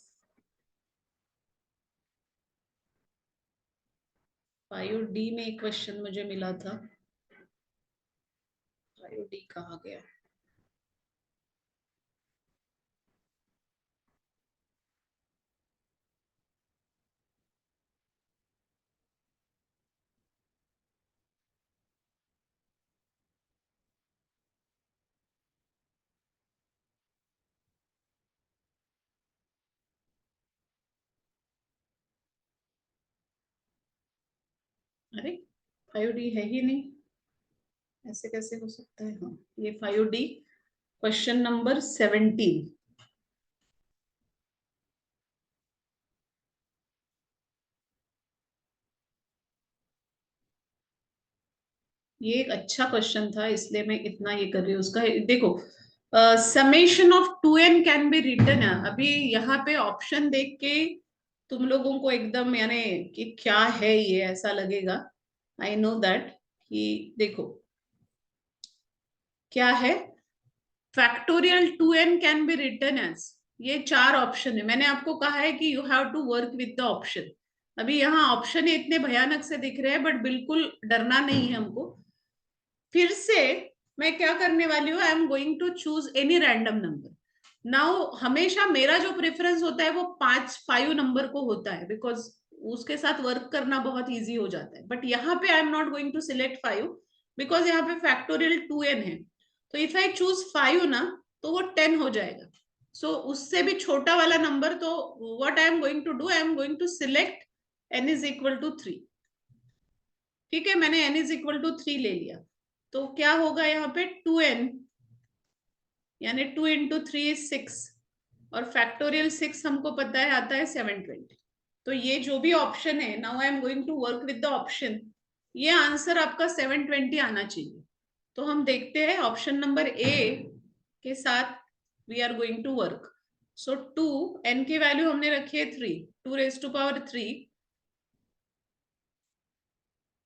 5D में एक क्वेश्चन मुझे मिला था, 5D कहाँ गया? अरे 5D है ही नहीं, ऐसे कैसे हो सकता है? हाँ, ये 5D क्वेश्चन नंबर 17। ये एक अच्छा क्वेश्चन था इसलिए मैं इतना ये कर रही हूँ उसका। देखो, summation of 2n can be written. अभी यहाँ पे ऑप्शन देख के तुम लोगों को एकदम यानी कि क्या है ये ऐसा लगेगा, आई नो दैट। कि देखो क्या है, factorial 2n can be written as, ये 4 ऑप्शन है। मैंने आपको कहा है कि you have to work with the option. अभी यहाँ ऑप्शन इतने भयानक से दिख रहे हैं बट बिल्कुल डरना नहीं है हमको। फिर से मैं क्या करने वाली हूँ, I am going to choose any random number. Now हमेशा मेरा जो प्रेफरेंस होता है वो 5 नंबर को होता है, बिकॉज उसके साथ वर्क करना बहुत इजी हो जाता है। बट यहाँ पे I am not going to select 5 because यहाँ पे फैक्टोरियल 2n है। तो इफ आई चूज 5 ना तो वो 10 हो जाएगा। सो उससे भी छोटा वाला नंबर, तो what I am going to do, I am going to select n is equal to 3। ठीक है, मैंने n इज इक्वल टू 3 ले लिया। तो क्या होगा यहाँ पे, 2n यानी 2 इंटू 3 इज 6 और फैक्टोरियल 6 हमको पता है आता है 720। तो ये जो भी ऑप्शन है, now I am going to work with the option. ये आंसर आपका 720 आना चाहिए। तो हम देखते हैं ऑप्शन नंबर ए के साथ we are going to work. So 2, n की वैल्यू हमने रखी है 3, 2⁻3।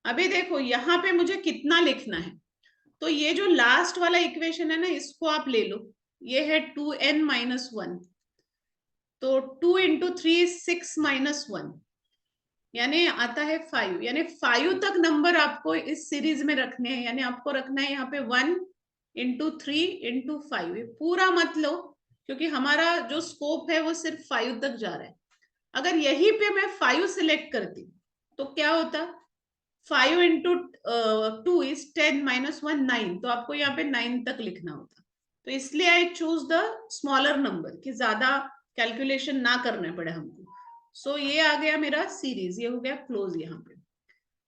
अभी देखो यहाँ पे मुझे कितना लिखना है, तो ये जो लास्ट वाला इक्वेशन है ना, इसको आप ले लो। ये है 2n-1, तो 2 इंटू 3 6-1, यानी आता है 5, यानी 5 तक नंबर आपको इस सीरीज में रखने हैं। यानी आपको रखना है यहाँ पे 1 इंटू 3 इंटू 5, पूरा मत लो, क्योंकि हमारा जो स्कोप है वो सिर्फ 5 तक जा रहा है। अगर यहीं पे मैं 5 सिलेक्ट करती तो क्या होता, 5 इंटू 2 इज 10-1 9, तो आपको यहाँ पे 9 तक लिखना होता। तो इसलिए I choose the smaller number, कि ज्यादा कैलकुलेशन ना करने पड़े हमको। सो ये आ गया मेरा सीरीज, ये हो गया क्लोज यहाँ पे।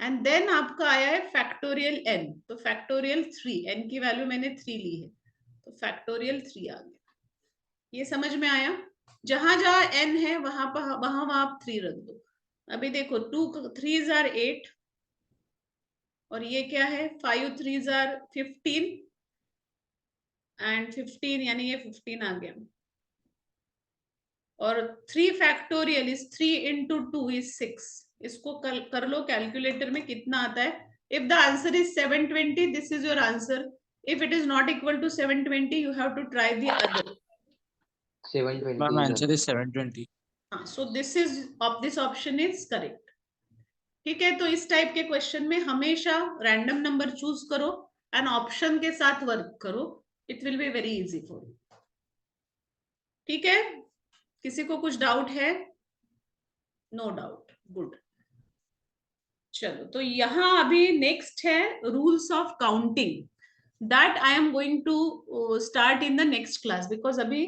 एंड देन आपका आया है फैक्टोरियल n, तो फैक्टोरियल 3, n की वैल्यू मैंने 3 ली है, तो फैक्टोरियल 3 आ गया। ये समझ में आया? जहां जहां n है वहां पर वहां आप 3 रख दो। अभी देखो 2 3 are 8, और ये क्या है 5 3 are 15, एंड 15 यानी ये 15 आ गया। और 3 फैक्टोरियल इज 3 इंटू 2 इज 6। इसको कर लो कैलकुलेटर में कितना आता है। If the answer is 720, this is your answer. If it is not equal to 720, you have to try the other. 720 ma'am is answer answer. Is 720। हाँ, so this is this option is correct. ठीक है, तो इस type के question में हमेशा random number choose करो and option के साथ वर्क करो, it will be very easy for you. ठीक है, किसी को कुछ डाउट है? No doubt, good. चलो, तो यहाँ अभी नेक्स्ट है rules of counting, that I am going to start in the next class, because अभी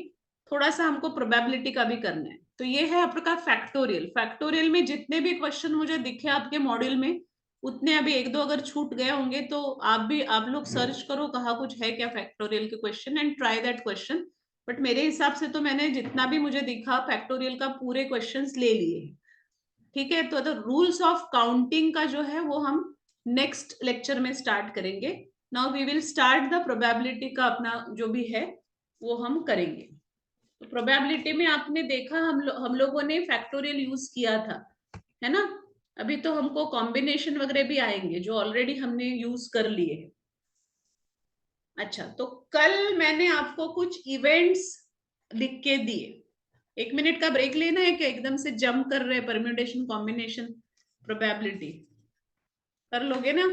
थोड़ा सा हमको प्रोबेबिलिटी का भी करना है। तो ये है आपका फैक्टोरियल। फैक्टोरियल में जितने भी क्वेश्चन मुझे दिखे आपके मॉड्यूल में, उतने अभी एक दो अगर छूट गए होंगे तो आप लोग सर्च करो कहाँ कुछ है क्या फैक्टोरियल के question, and try that question. But मेरे हिसाब से तो मैंने जितना भी मुझे दिखा फैक्टोरियल का पूरे क्वेश्चंस ले लिए हैं। ठीक है, तो रूल्स ऑफ काउंटिंग का जो है वो हम नेक्स्ट लेक्चर में स्टार्ट करेंगे। Now we will start the probability का अपना जो भी है वो हम करेंगे। तो प्रोबेबिलिटी में आपने देखा हम लोगों ने फैक्टोरियल यूज किया था, है ना। अभी तो हमको कॉम्बिनेशन वगैरह भी आएंगे जो ऑलरेडी हमने यूज कर लिए हैं। अच्छा, तो कल मैंने आपको कुछ इवेंट्स लिख के दिए। 1 मिनट का ब्रेक लेना है क्या? एकदम से जंप कर रहे हैं परम्यूटेशन कॉम्बिनेशन प्रोबेबिलिटी, कर लोगे ना?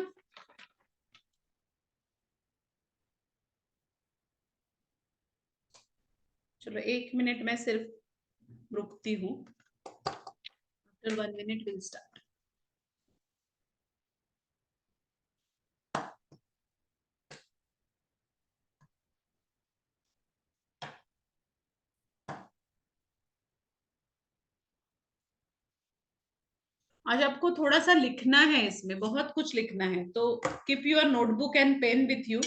चलो 1 मिनट मैं सिर्फ रुकती हूँ। After 1 minute will start. आज आपको थोड़ा सा लिखना है, इसमें बहुत कुछ लिखना है, तो keep your notebook and pen with you.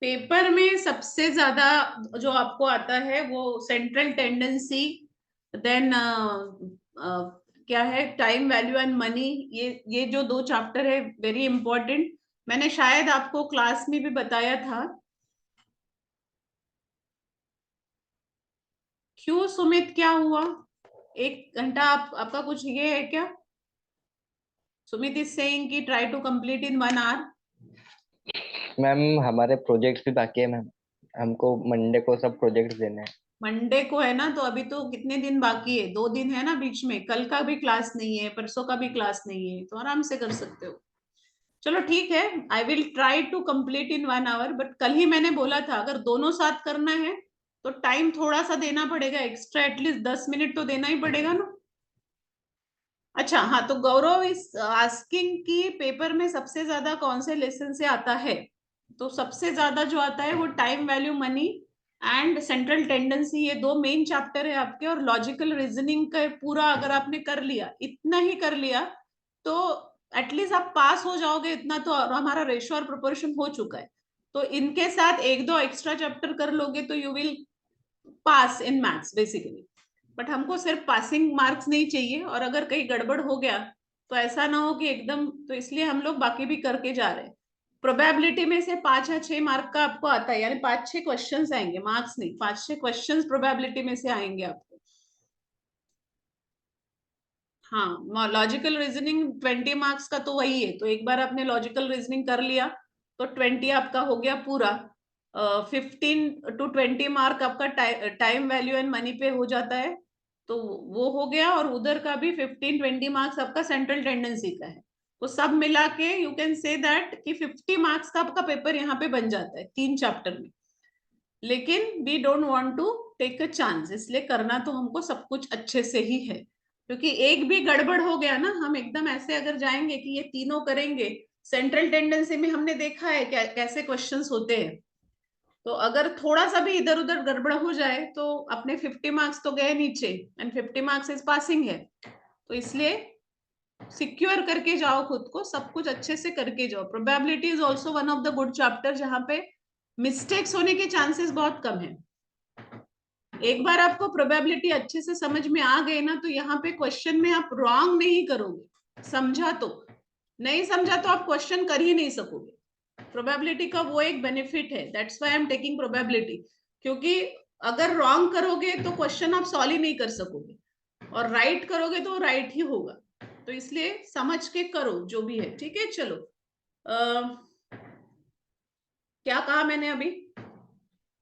Paper में सबसे ज्यादा जो आपको आता है वो सेंट्रल टेंडेंसी, देन क्या है टाइम वैल्यू एंड मनी। ये जो 2 चैप्टर है वेरी इंपॉर्टेंट। मैंने शायद आपको क्लास में भी बताया था। क्यों सुमित, क्या हुआ? 1 घंटा आपका कुछ ये है क्या? सुमित इज सेइंग कि try to complete in 1 hour. Ma'am हमारे प्रोजेक्ट्स भी बाकी है मैम, हमको मंडे को सब प्रोजेक्ट्स देने हैं। मंडे को है ना, तो अभी तो कितने दिन बाकी है? 2 दिन है ना बीच में, कल का भी क्लास नहीं है, परसों का भी क्लास नहीं है, तो आराम से कर सकते हो। चलो ठीक है, I will try to complete in 1 hour. But कल ही मैंने बोला था अगर दोनों साथ करना है तो टाइम थोड़ा सा देना पड़ेगा एक्स्ट्रा, एटलीस्ट 10 मिनट तो देना ही पड़ेगा ना। अच्छा हाँ, तो गौरव इस आस्किंग की पेपर में सबसे ज्यादा कौन से लेसन से आता है? तो सबसे ज्यादा जो आता है वो time value money and central tendency, ये दो मेन चैप्टर है आपके। और लॉजिकल रीजनिंग का पूरा अगर आपने कर लिया, इतना ही कर लिया, तो एटलीस्ट आप पास हो जाओगे। इतना तो हमारा रेशो और प्रोपोर्शन हो चुका है। तो इनके साथ एक दो एक्स्ट्रा चैप्टर कर लोगे तो you will pass in maths basically. But हमको सिर्फ पासिंग मार्क्स नहीं चाहिए, और अगर कहीं गड़बड़ हो गया तो ऐसा ना हो कि एकदम, तो इसलिए हम लोग बाकी भी करके जा रहे हैं। प्रोबेबिलिटी में से 5 या 6 मार्क का आपको आता है, यानी 5-6 क्वेश्चंस आएंगे, मार्क्स नहीं, 5-6 क्वेश्चंस प्रोबेबिलिटी में से आएंगे आपको। हाँ, लॉजिकल रीजनिंग 20 मार्क्स का तो वही है। तो एक बार आपने लॉजिकल रीजनिंग कर लिया तो 20 आपका हो गया पूरा। 15 to 20 मार्क आपका टाइम वैल्यू एंड मनी पे हो जाता है, तो वो हो गया। और उधर का भी 15-20 मार्क्स आपका सेंट्रल टेंडेंसी का है। तो सब मिला के यू कैन से दैट कि 50 मार्क्स का आपका पेपर यहाँ पे बन जाता है 3 चैप्टर में। लेकिन we don't want to take a chance, इसलिए करना तो हमको सब कुछ अच्छे से ही है। क्योंकि एक भी गड़बड़ हो गया ना, हम एकदम ऐसे अगर जाएंगे कि ये तीनों करेंगे, सेंट्रल टेंडेंसी में हमने देखा है कैसे क्वेश्चंस होते हैं। तो अगर थोड़ा सा भी इधर उधर गड़बड़ हो जाए तो अपने 50 मार्क्स तो गए नीचे, एंड 50 मार्क्स इज पासिंग है। तो इसलिए सिक्योर करके जाओ खुद को, सब कुछ अच्छे से करके जाओ। Probability is also one of the good chapter, जहां पे मिस्टेक्स होने के चांसेस बहुत कम है। एक बार आपको प्रोबेबिलिटी अच्छे से समझ में आ गए ना, तो यहाँ पे क्वेश्चन में आप रॉन्ग नहीं करोगे। समझा तो, नहीं समझा तो आप क्वेश्चन कर ही नहीं सकोगे। प्रोबेबिलिटी का वो एक बेनिफिट है, that's why I am taking probability. क्योंकि अगर रॉन्ग करोगे तो क्वेश्चन आप सॉल्व ही नहीं कर सकोगे, और राइट करोगे तो राइट ही होगा। तो इसलिए समझ के करो जो भी है, ठीक है। चलो, क्या कहा मैंने अभी?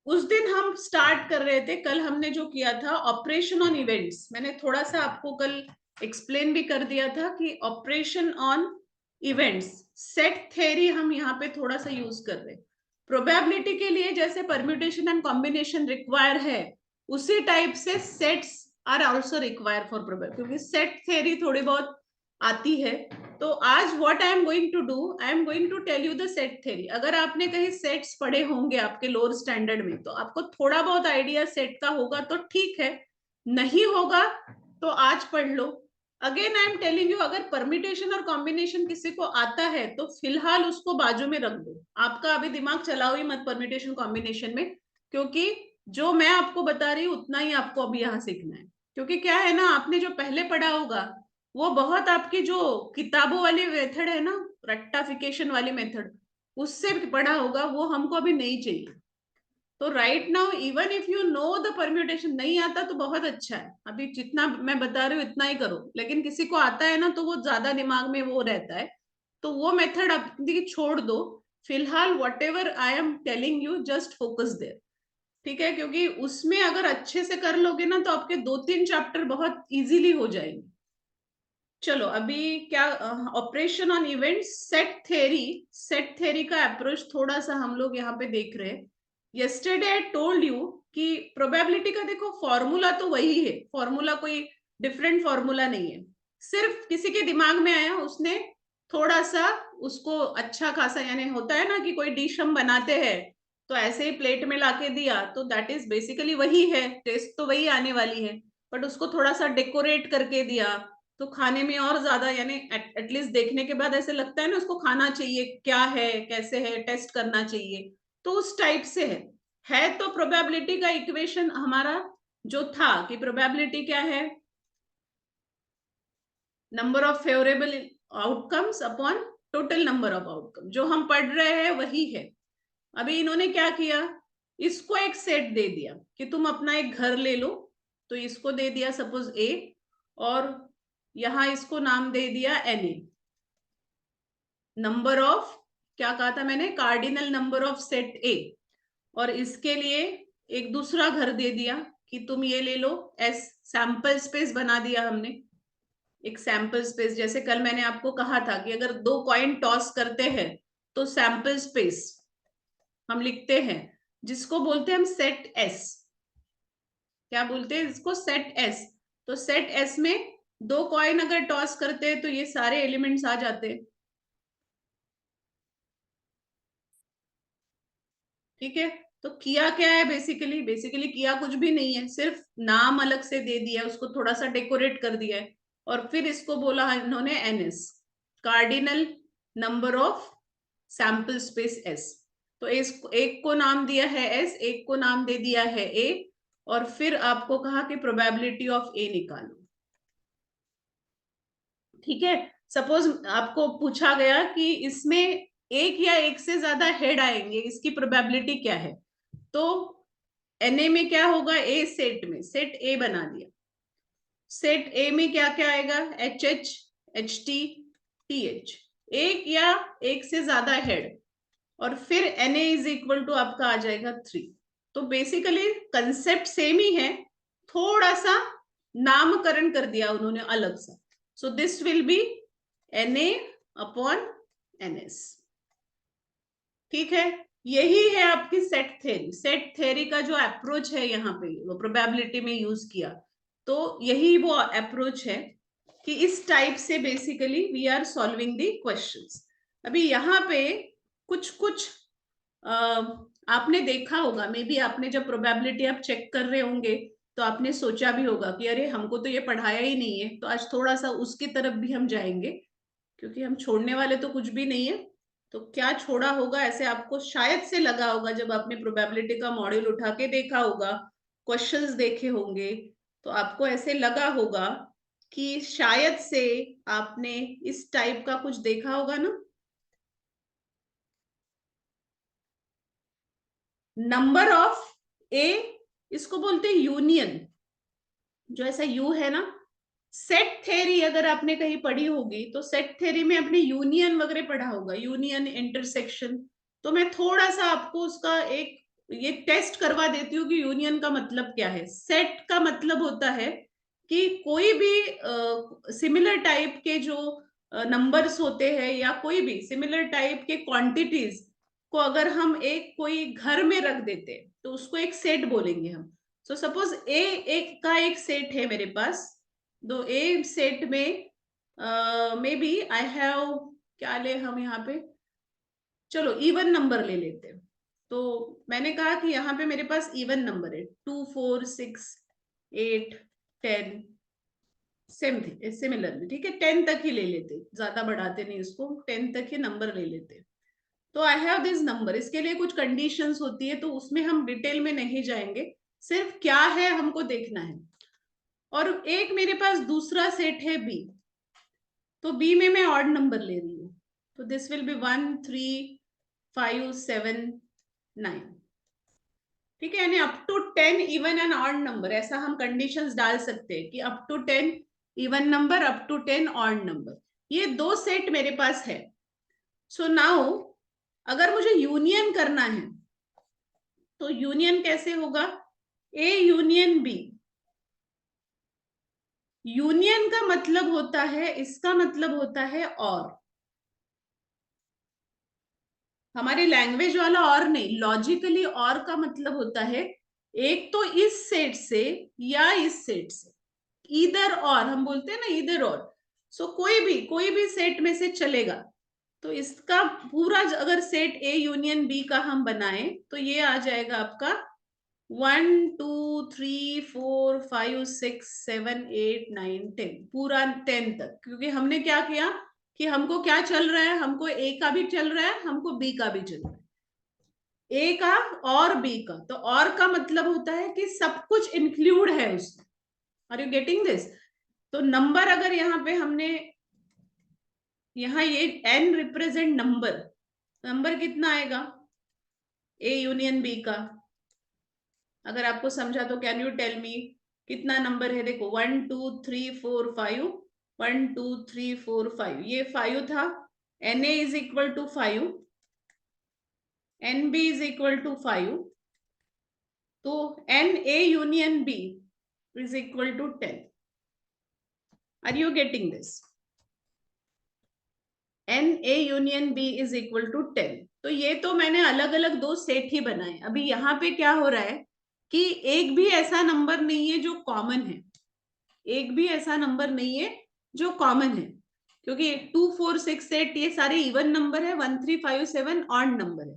उस दिन हम स्टार्ट कर रहे थे, कल हमने जो किया था ऑपरेशन ऑन इवेंट्स, मैंने थोड़ा सा आपको कल एक्सप्लेन भी कर दिया था कि operation on events, set theory हम यहाँ पे थोड़ा सा यूज कर रहे हैं। प्रोबेबिलिटी के लिए जैसे परम्यूटेशन एंड कॉम्बिनेशन रिक्वायर है, उसी टाइप से sets are also require for probability, क्योंकि सेट थ्योरी थोड़ी बहुत आती है। तो आज what I am going to do, I am going to tell you the set theory. अगर आपने कहीं सेट्स पढ़े होंगे आपके लोअर स्टैंडर्ड में, तो आपको थोड़ा बहुत आइडिया सेट का होगा तो ठीक है, नहीं होगा तो आज पढ़ लो। Again I am telling you, अगर परमिटेशन और कॉम्बिनेशन किसी को आता है तो फिलहाल उसको बाजू में रख दो, आपका अभी दिमाग चलाओ ही मत परमिटेशन कॉम्बिनेशन में, क्योंकि जो मैं आपको बता रही हूँ उतना ही आपको अभी यहाँ सीखना है। क्योंकि क्या है ना, आपने जो पहले पढ़ा होगा वो बहुत आपकी जो किताबों वाली मेथड है ना, रेक्टाफिकेशन वाली मेथड, उससे पढ़ा होगा, वो हमको अभी नहीं चाहिए। तो right now even if you know the permutation, नहीं आता तो बहुत अच्छा है, अभी जितना मैं बता रही हूँ इतना ही करो। लेकिन किसी को आता है ना तो वो ज्यादा दिमाग में वो रहता है, तो वो मेथड अपनी छोड़ दो। फिलहाल whatever I am telling you, just focus there, ठीक है। क्योंकि उसमें अगर अच्छे से कर लोगे ना तो आपके 2-3 चैप्टर बहुत इजीली हो जाएंगे। चलो अभी क्या, operation on event, set theory. Set theory का अप्रोच थोड़ा सा हम लोग यहाँ पे देख रहे हैं। यस्टरडे आई टोल्ड यू कि प्रोबेबिलिटी का देखो फॉर्मूला तो वही है, फॉर्मूला कोई डिफरेंट फॉर्मूला नहीं है। सिर्फ किसी के दिमाग में आया, उसने थोड़ा सा उसको अच्छा खासा, यानी होता है ना कि कोई डिश हम बनाते हैं तो ऐसे ही प्लेट में लाके दिया, तो दैट इज बेसिकली वही है, टेस्ट तो वही आने वाली है। बट उसको थोड़ा सा डेकोरेट करके दिया तो खाने में और ज्यादा, यानी एटलीस्ट देखने के बाद ऐसे लगता है ना उसको खाना चाहिए, क्या है कैसे है टेस्ट करना चाहिए। तो उस टाइप से है तो प्रोबेबिलिटी का इक्वेशन हमारा जो था कि प्रोबेबिलिटी क्या है, number of favourable outcomes upon total number of outcome, जो हम पढ़ रहे हैं वही है। अभी इन्होंने क्या किया, इसको एक सेट दे दिया कि तुम अपना एक घर ले लो, तो इसको दे दिया सपोज ए, और यहां इसको नाम दे दिया एन ए, नंबर ऑफ, क्या कहा था मैंने, कार्डिनल नंबर ऑफ सेट ए। और इसके लिए एक दूसरा घर दे दिया कि तुम ये ले लो एस, सैंपल स्पेस बना दिया हमने, एक सैंपल स्पेस। जैसे कल मैंने आपको कहा था कि अगर 2 कॉइन टॉस करते हैं तो सैंपल स्पेस हम लिखते हैं, जिसको बोलते हैं हम सेट एस। क्या बोलते हैं इसको, सेट एस। तो सेट एस में 2 कॉइन अगर टॉस करते हैं तो ये सारे एलिमेंट्स आ जाते हैं। ठीक है, तो किया क्या है बेसिकली किया कुछ भी नहीं है, सिर्फ नाम अलग से दे दिया, उसको थोड़ा सा डेकोरेट कर दिया है, और फिर इसको बोला इन्होंने NS, cardinal number of sample space S. तो इस एक को नाम दिया है एस, एक को नाम दे दिया है ए, और फिर आपको कहा कि प्रोबेबिलिटी ऑफ ए निकालो। ठीक है, सपोज आपको पूछा गया कि इसमें एक या एक से ज्यादा हेड आएंगे, इसकी प्रोबेबिलिटी क्या है, तो एनए में क्या होगा, ए सेट में सेट ए बना दिया, सेट ए में क्या क्या आएगा, H H, H T, T H, एक या एक से ज्यादा हेड, और फिर Na इज इक्वल टू आपका आ जाएगा 3। तो बेसिकली कंसेप्ट सेम ही है, थोड़ा सा नामकरण कर दिया उन्होंने अलग सा। So this will B Na upon Ns। ठीक है, यही है आपकी सेट थ्योरी। सेट थ्योरी का जो अप्रोच है यहाँ पे वो प्रोबेबिलिटी में यूज किया, तो यही वो अप्रोच है कि इस टाइप से basically we are solving the questions. अभी यहाँ पे कुछ कुछ आपने देखा होगा, मे बी आपने जब प्रोबेबिलिटी आप चेक कर रहे होंगे तो आपने सोचा भी होगा कि अरे हमको तो ये पढ़ाया ही नहीं है, तो आज थोड़ा सा उसकी तरफ भी हम जाएंगे, क्योंकि हम छोड़ने वाले तो कुछ भी नहीं है। तो क्या छोड़ा होगा, ऐसे आपको शायद से लगा होगा जब आपने प्रोबेबिलिटी का मॉड्यूल उठा के देखा होगा, क्वेश्चंस देखे होंगे, तो आपको ऐसे लगा होगा कि शायद से आपने इस टाइप का कुछ देखा होगा ना, नंबर ऑफ ए, इसको बोलते हैं यूनियन, जो ऐसा यू है ना। सेट थ्योरी अगर आपने कहीं पढ़ी होगी तो सेट थ्योरी में आपने यूनियन वगैरह पढ़ा होगा, यूनियन, इंटरसेक्शन। तो मैं थोड़ा सा आपको उसका एक ये टेस्ट करवा देती हूँ कि यूनियन का मतलब क्या है। सेट का मतलब होता है कि कोई भी सिमिलर टाइप के जो नंबर्स होते हैं या कोई भी सिमिलर टाइप के क्वांटिटीज को अगर हम एक कोई घर में रख देते हैं तो उसको एक सेट बोलेंगे हम। सो सपोज ए एक का एक सेट है मेरे पास, दो ए सेट में मे बी आई हैव, क्या ले हम यहाँ पे, चलो इवन नंबर ले लेते हैं। तो मैंने कहा कि यहाँ पे मेरे पास इवन नंबर है 2 4 6 8 10, सेम थे सिमिलरली, ठीक है 10 तक ही ले लेते, ज्यादा बढ़ाते नहीं इसको, 10 तक ही नंबर ले लेते। तो आई हैव दिस नंबर, इसके लिए कुछ कंडीशंस होती है, तो उसमें हम डिटेल में नहीं जाएंगे, सिर्फ क्या है हमको देखना है। और एक मेरे पास दूसरा सेट है बी, तो बी में मैं ऑड नंबर ले रही हूँ, तो दिस विल बी 1 3 5 7 9, ठीक है, यानी up to 10 even and odd number, ऐसा हम कंडीशंस डाल सकते हैं कि up to 10 even number, up to 10 odd number, ये दो सेट मेरे पास है। सो नाउ अगर मुझे यूनियन करना है तो यूनियन कैसे होगा, ए यूनियन बी। यूनियन का मतलब होता है, इसका मतलब होता है और, हमारी लैंग्वेज वाला और नहीं, लॉजिकली और का मतलब होता है एक तो इस सेट से या इस सेट से, इधर और हम बोलते हैं ना, इधर और। सो कोई भी सेट में से चलेगा। तो इसका पूरा अगर सेट ए यूनियन बी का हम बनाए तो ये आ जाएगा आपका 1 2 3 4 5 6 7 8 9 10, पूरा 10 तक, क्योंकि हमने क्या किया कि हमको क्या चल रहा है, हमको ए का भी चल रहा है, हमको बी का भी चल रहा है, ए का और बी का। तो और का मतलब होता है कि सब कुछ इंक्लूड है उसमें। Are you getting this? तो नंबर अगर यहाँ पे हमने, यहाँ ये एन रिप्रेजेंट नंबर, नंबर कितना आएगा ए यूनियन बी का, अगर आपको समझा तो कैन यू टेल मी कितना नंबर है? देखो 1 2 3 4 5, 1 2 3 4 5, ये 5 था, n A is equal to 5, n B is equal to 5, तो n A union B is equal to 10। Are you getting this? N A union B is equal to 10। तो ये तो मैंने अलग अलग दो सेट ही बनाए। अभी यहाँ पे क्या हो रहा है कि एक भी ऐसा नंबर नहीं है जो कॉमन है, एक भी ऐसा नंबर नहीं है जो कॉमन है, क्योंकि 2 4 6 8 ये सारे इवन नंबर है, 1 3 5 7 ऑड नंबर है,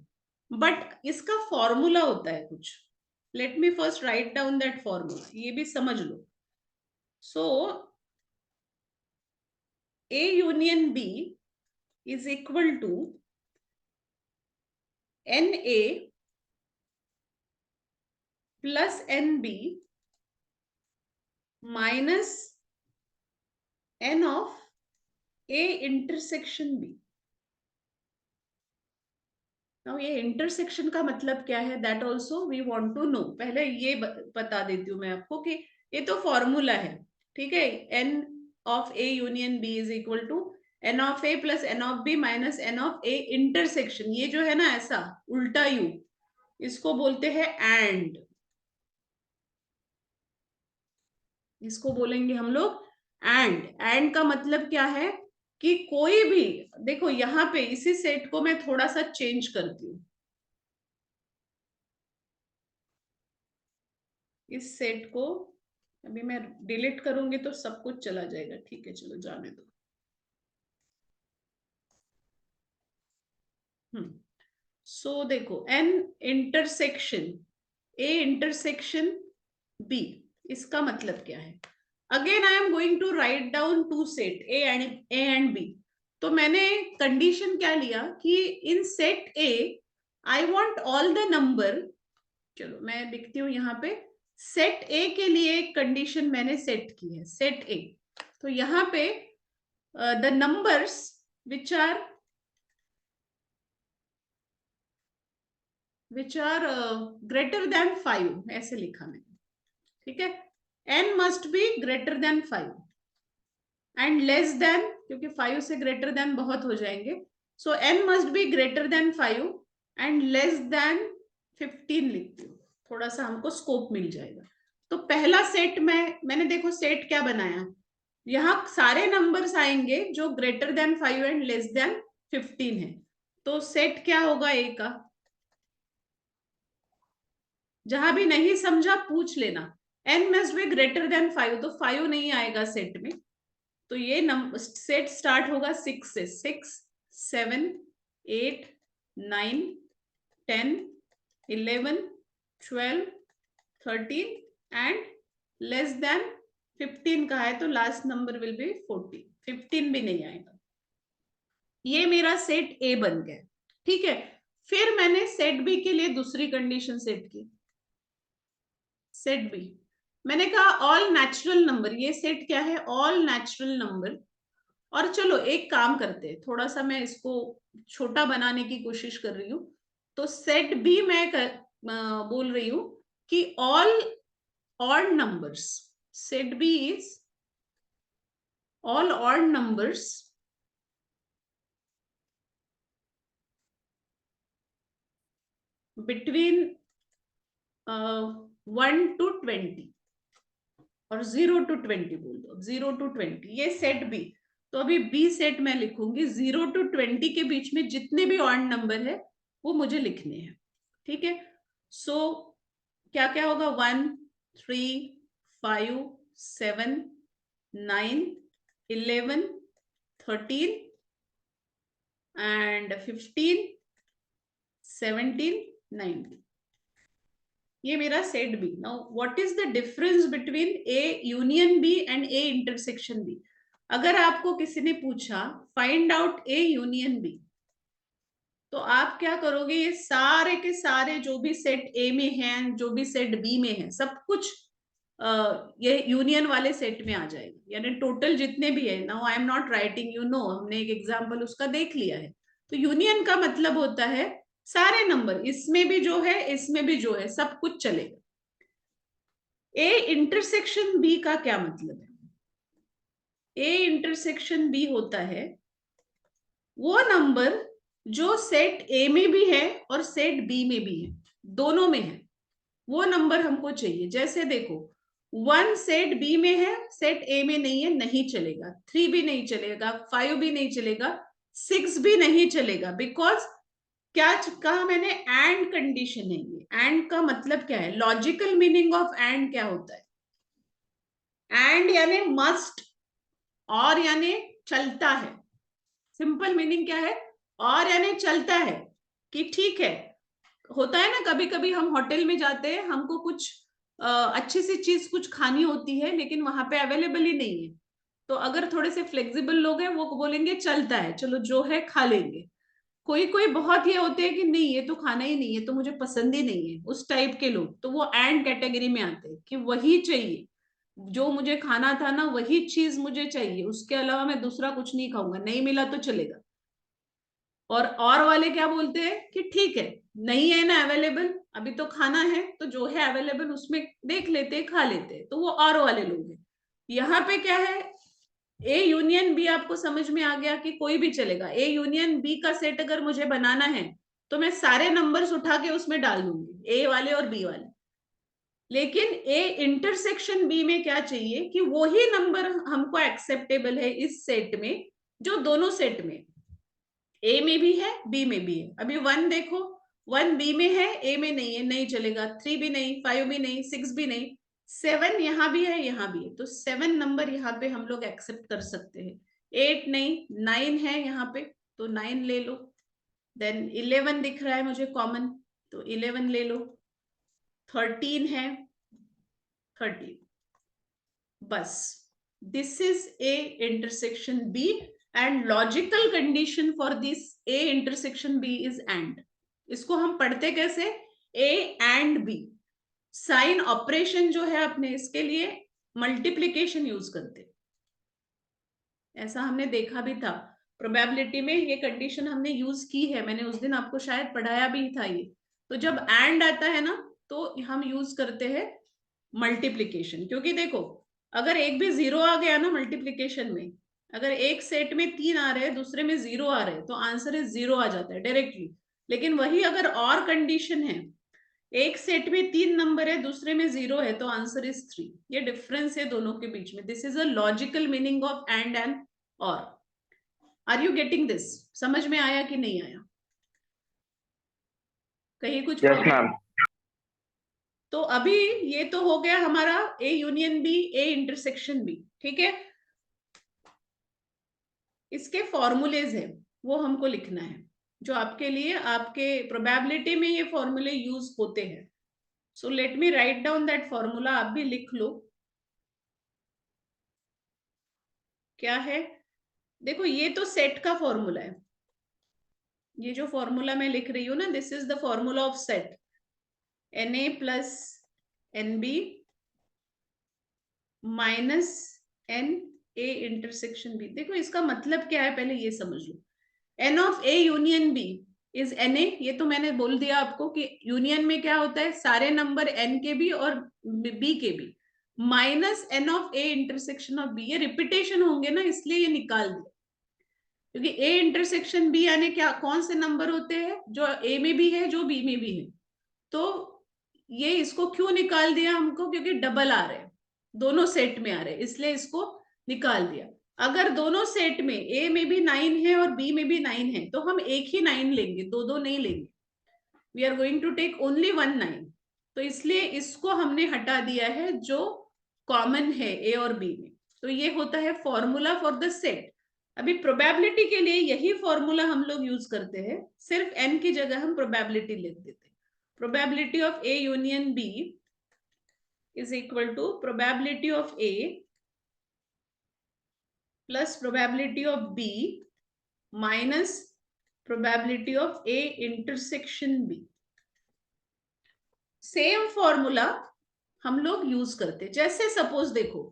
बट इसका फॉर्मूला होता है कुछ. Let me first write down that formula, ये भी समझ लो. सो A union B is equal to NA plus NB minus N of A intersection B. Now ये इंटरसेक्शन का मतलब क्या है, that also we want to know. पहले ये बता देती हूँ मैं आपको कि ये तो फॉर्मूला है, ठीक है. N of A union B is equal to N of A plus N of B minus N of A intersection. ये जो है ना ऐसा उल्टा यू, इसको बोलते हैं एंड. इसको बोलेंगे हम लोग एंड. एंड का मतलब क्या है कि कोई भी, देखो यहाँ पे इसी सेट को मैं थोड़ा सा चेंज करती हूँ. इस सेट को अभी मैं डिलीट करूंगी तो सब कुछ चला जाएगा. ठीक है, चलो जाने दो. सो देखो n intersection A intersection B, इसका मतलब क्या है. Again I am going to write down two set A and B. तो मैंने कंडीशन क्या लिया कि in set A I want all the number. चलो मैं लिखती हूँ यहाँ पे सेट ए के लिए एक कंडीशन मैंने सेट की है. सेट ए, तो यहाँ पे the numbers which are greater than 5, ऐसे लिखा मैंने. ठीक है, n must be greater than 5 and less than, क्योंकि 5 से ग्रेटर देन बहुत हो जाएंगे. सो n must be greater than 5 and less than 15 लिखती हूँ, थोड़ा सा हमको स्कोप मिल जाएगा. तो पहला सेट मैंने देखो सेट क्या बनाया, यहाँ सारे नंबर्स आएंगे जो greater than 5 and less than 15 है. तो सेट क्या होगा ए का, जहां भी नहीं समझा पूछ लेना. n must be greater than 5, तो 5 नहीं आएगा सेट में. तो ये नंबर सेट स्टार्ट होगा 6 से. 6 7 8 9 10 11 12 13 एंड लेस देन 15 का है तो लास्ट नंबर विल बी 14. 15 भी नहीं आएगा. ये मेरा सेट ए बन गया. ठीक है, फिर मैंने सेट बी के लिए दूसरी कंडीशन सेट की. सेट बी मैंने कहा ऑल नेचुरल नंबर. ये सेट क्या है, ऑल नेचुरल नंबर. और चलो एक काम करते हैं, थोड़ा सा मैं इसको छोटा बनाने की कोशिश कर रही हूँ. तो सेट बी मैं बोल रही हूँ कि all odd numbers. Set B is all odd numbers between 1 to 20 और 0 to 20 बोल दो. 0 to 20 ये सेट बी. तो अभी बी सेट मैं लिखूंगी 0 to 20 के बीच में जितने भी ऑड नंबर है वो मुझे लिखने हैं. ठीक है, सो क्या क्या होगा, 1 3 5 7 9 11 13 एंड 15 17 19. ये मेरा set B. Now what is the difference between A union B and A intersection B. अगर आपको किसी ने पूछा find out A union B, तो आप क्या करोगे, ये सारे के सारे जो भी सेट ए में हैं, जो भी सेट बी में है, सब कुछ ये यूनियन वाले सेट में आ जाएगा. यानी टोटल जितने भी है, now I am not writing, you know, हमने एक एग्जांपल उसका देख लिया है. तो यूनियन का मतलब होता है सारे नंबर, इसमें भी जो है इसमें भी जो है सब कुछ चलेगा. ए इंटरसेक्शन बी का क्या मतलब है, ए इंटरसेक्शन बी होता है वो नंबर जो सेट ए में भी है और सेट बी में भी है, दोनों में है, वो नंबर हमको चाहिए. जैसे देखो 1 सेट बी में है, सेट ए में नहीं है, नहीं चलेगा. 3 भी नहीं चलेगा, 5 भी नहीं चलेगा, 6 भी नहीं चलेगा. बिकॉज क्या कहा मैंने, एंड कंडीशन है ये. एंड का मतलब क्या है, लॉजिकल मीनिंग ऑफ एंड क्या होता है, एंड यानी मस्ट, और यानी चलता है. सिंपल मीनिंग क्या है, और यानी चलता है कि ठीक है होता है ना, कभी कभी हम होटल में जाते हैं, हमको कुछ अच्छी सी चीज कुछ खानी होती है लेकिन वहां पे अवेलेबल ही नहीं है, तो अगर थोड़े से फ्लेक्सिबल लोग हैं वो बोलेंगे चलता है, चलो जो है खा लेंगे। कोई कोई बहुत ये होते हैं कि नहीं ये तो खाना ही नहीं है, तो मुझे पसंद ही नहीं है, उस टाइप के लोग, तो वो एंड कैटेगरी में आते हैं कि वही चाहिए, जो मुझे खाना था ना वही चीज मुझे चाहिए, उसके अलावा मैं दूसरा कुछ नहीं खाऊंगा, नहीं मिला तो चलेगा। और वाले क्या बोलते हैं कि ठीक है, नहीं है ना अवेलेबल, अभी तो खाना है तो जो है अवेलेबल उसमें देख लेते हैं, खा लेते हैं, तो वो और वाले लोग हैं। यहाँ पे क्या है, ए यूनियन बी आपको समझ में आ गया कि कोई भी चलेगा, ए यूनियन बी का सेट अगर मुझे बनाना है तो मैं सारे नंबर्स उठा के उसमें डाल दूंगी, ए वाले और बी वाले। लेकिन ए इंटरसेक्शन बी में क्या चाहिए कि वही नंबर हमको एक्सेप्टेबल है इस सेट में जो दोनों सेट में, ए में भी है बी में भी है। अभी 1 देखो, 1 बी में है ए में नहीं है, नहीं चलेगा, 3 भी नहीं, 5 भी नहीं, 6 भी नहीं, 7 यहाँ भी है यहाँ भी है, तो 7 नंबर यहाँ पे हम लोग एक्सेप्ट कर सकते हैं। 8 नहीं, 9 है यहाँ पे, तो 9 ले लो। देन 11 दिख रहा है मुझे कॉमन, तो 11 ले लो। 13 है, 13, बस। This is A intersection B, and logical condition for this A intersection B is and. इसको हम पढ़ते कैसे, A and B. Sign operation जो है अपने इसके लिए मल्टीप्लीकेशन यूज करते, ऐसा हमने देखा भी था प्रोबेबिलिटी में, ये कंडीशन हमने यूज की है, मैंने उस दिन आपको शायद पढ़ाया भी था ये। तो जब एंड आता है ना तो हम यूज करते हैं मल्टीप्लीकेशन, क्योंकि देखो अगर एक भी जीरो आ गया ना मल्टीप्लीकेशन में, अगर एक सेट में 3 आ रहे हैं दूसरे में 0 आ रहे हैं तो आंसर इज 0 आ जाता है डायरेक्टली। लेकिन वही अगर और कंडीशन है, एक सेट में 3 नंबर है दूसरे में 0 है तो आंसर इज 3, ये डिफरेंस है दोनों के बीच में। This is a logical meaning of and और। Are you getting this? समझ में आया कि नहीं आया? कहीं कुछ यस मैम। तो अभी ये तो हो गया हमारा A union B, A intersection B, ठीक है। इसके फॉर्मूलेज है वो हमको लिखना है, जो आपके लिए आपके प्रोबेबिलिटी में ये फॉर्मूले यूज होते हैं। So let me write down that formula, आप भी लिख लो। क्या है, देखो ये तो सेट का फॉर्मूला है, ये जो फॉर्मूला मैं लिख रही हूँ ना, this is the formula of set, Na plus Nb minus N A intersection B। देखो इसका मतलब क्या है पहले ये समझ लो। N of A union B is Na, ये तो मैंने बोल दिया आपको कि यूनियन में क्या होता है, सारे नंबर N के भी और B के भी, minus N of A intersection of B, ये रिपीटेशन होंगे ना इसलिए ये निकाल दिया, क्योंकि A इंटरसेक्शन B यानी क्या, कौन से नंबर होते हैं जो A में भी है जो B में भी है, तो ये इसको क्यों निकाल दिया हमको, क्योंकि डबल आ रहे हैं, दोनों सेट में आ रहे हैं इसलिए इसको निकाल दिया। अगर दोनों सेट में ए में भी 9 है और बी में भी 9 है तो हम एक ही 9 लेंगे, दो दो नहीं लेंगे, we are going to take only 1 9। तो इसलिए इसको हमने हटा दिया है जो कॉमन है ए और बी में, तो ये होता है फॉर्मूला फॉर द सेट। अभी प्रोबेबिलिटी के लिए यही फॉर्मूला हम लोग यूज करते हैं, सिर्फ एन की जगह हम प्रोबेबिलिटी लिख देते हैं। Probability of A union B is equal to probability of A plus probability of B minus probability of A intersection B। Same formula हम लोग यूज करते, जैसे सपोज देखो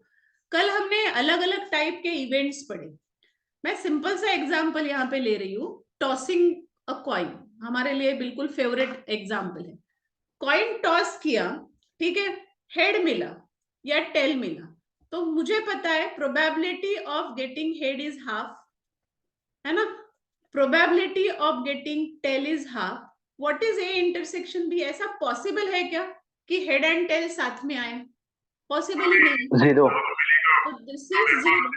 कल हमने अलग अलग टाइप के इवेंट्स पढ़े, मैं सिंपल सा एग्जांपल यहाँ पे ले रही हूँ, टॉसिंग अ कॉइन हमारे लिए बिल्कुल फेवरेट एग्जांपल है। कॉइन टॉस किया, ठीक है, हेड मिला या टेल मिला, तो मुझे पता है probability of getting head is half, है ना, probability of getting tail is half. What is A intersection B? ऐसा पॉसिबल है क्या कि हेड एंड टेल साथ में आए? पॉसिबल ही नहीं, 0। तो दिस इज 0।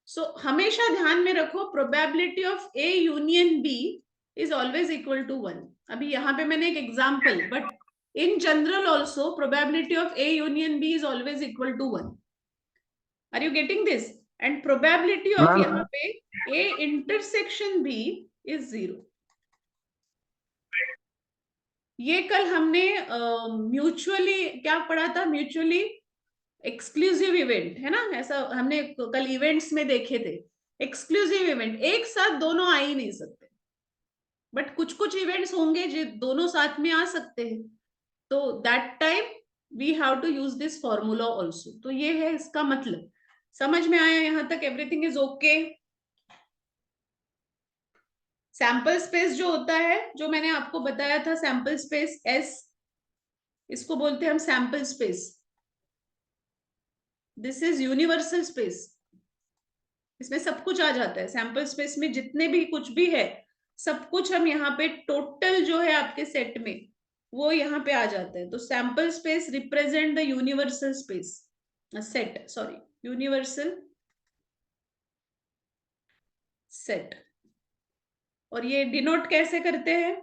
सो हमेशा ध्यान में रखो probability of A union B is always equal to 1। अभी यहाँ पे मैंने एक example, but in general also probability of A union B is always equal to 1. Are you getting this? And probability of यहाँ पे A intersection B is 0. ये कल हमने म्यूचुअली क्या पढ़ा था, म्यूचुअली एक्सक्लूसिव इवेंट, है ना, ऐसा हमने कल इवेंट्स में देखे थे। एक्सक्लूसिव इवेंट एक साथ दोनों आ ही नहीं सकते, बट कुछ कुछ इवेंट्स होंगे जो दोनों साथ में आ सकते हैं, तो that time we have to use this formula also. तो ये है इसका मतलब। समझ में आया यहां तक? Everything is okay? Sample space जो होता है, जो मैंने आपको बताया था, सैंपल स्पेस एस, इसको बोलते हैं हम sample space. This is universal space, इसमें सब कुछ आ जाता है। सैंपल स्पेस में जितने भी कुछ भी है, सब कुछ हम यहाँ पे टोटल जो है आपके सेट में, वो यहाँ पे आ जाता है। तो sample space represent the universal space set, sorry, universal set. और ये डिनोट कैसे करते हैं?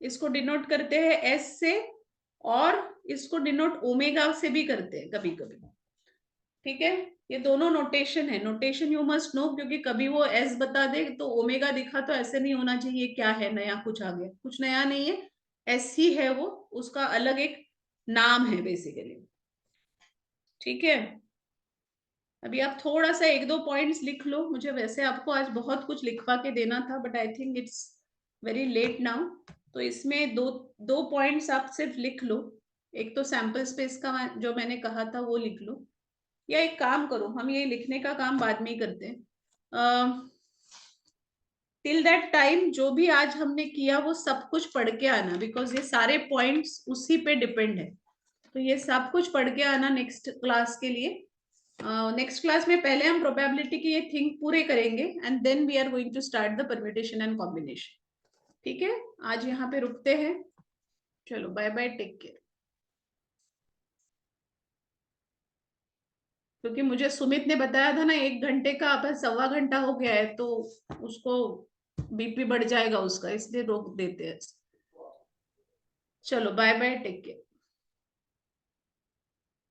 इसको डिनोट करते हैं एस से, और इसको डिनोट ओमेगा से भी करते हैं कभी कभी। ठीक है, ये दोनों नोटेशन है। नोटेशन यू मस्ट नो, क्योंकि कभी वो एस बता दे तो ओमेगा दिखा तो ऐसे नहीं होना चाहिए क्या है नया, कुछ आ गया। कुछ नया नहीं है, एस ही है वो, उसका अलग एक नाम है बेसिकली। ठीक है, अभी आप थोड़ा सा एक दो पॉइंट्स लिख लो। मुझे वैसे आपको आज बहुत कुछ लिखवा के देना था, but I think it's very late now. तो इसमें दो दो पॉइंट्स आप सिर्फ लिख लो। एक तो सैंपल स्पेस का जो मैंने कहा था वो लिख लो, या एक काम करो, हम ये लिखने का काम बाद में ही करते हैं। टिल दैट टाइम जो भी आज हमने किया वो सब कुछ पढ़ के आना, बिकॉज ये सारे पॉइंट्स उसी पे डिपेंड है। तो ये सब कुछ पढ़ के आना नेक्स्ट क्लास के लिए। नेक्स्ट क्लास में पहले हम प्रोबेबिलिटी की ये थिंग पूरे करेंगे, and then we are going to start the permutation and combination. ठीक है, आज यहाँ पे रुकते हैं। चलो बाय बाय, टेक केयर। क्योंकि मुझे सुमित ने बताया था ना 1 घंटे का, अब 1.25 घंटा हो गया है, तो उसको बीपी बढ़ जाएगा उसका, इसलिए रोक देते हैं। चलो बाय बाय, टेक केयर।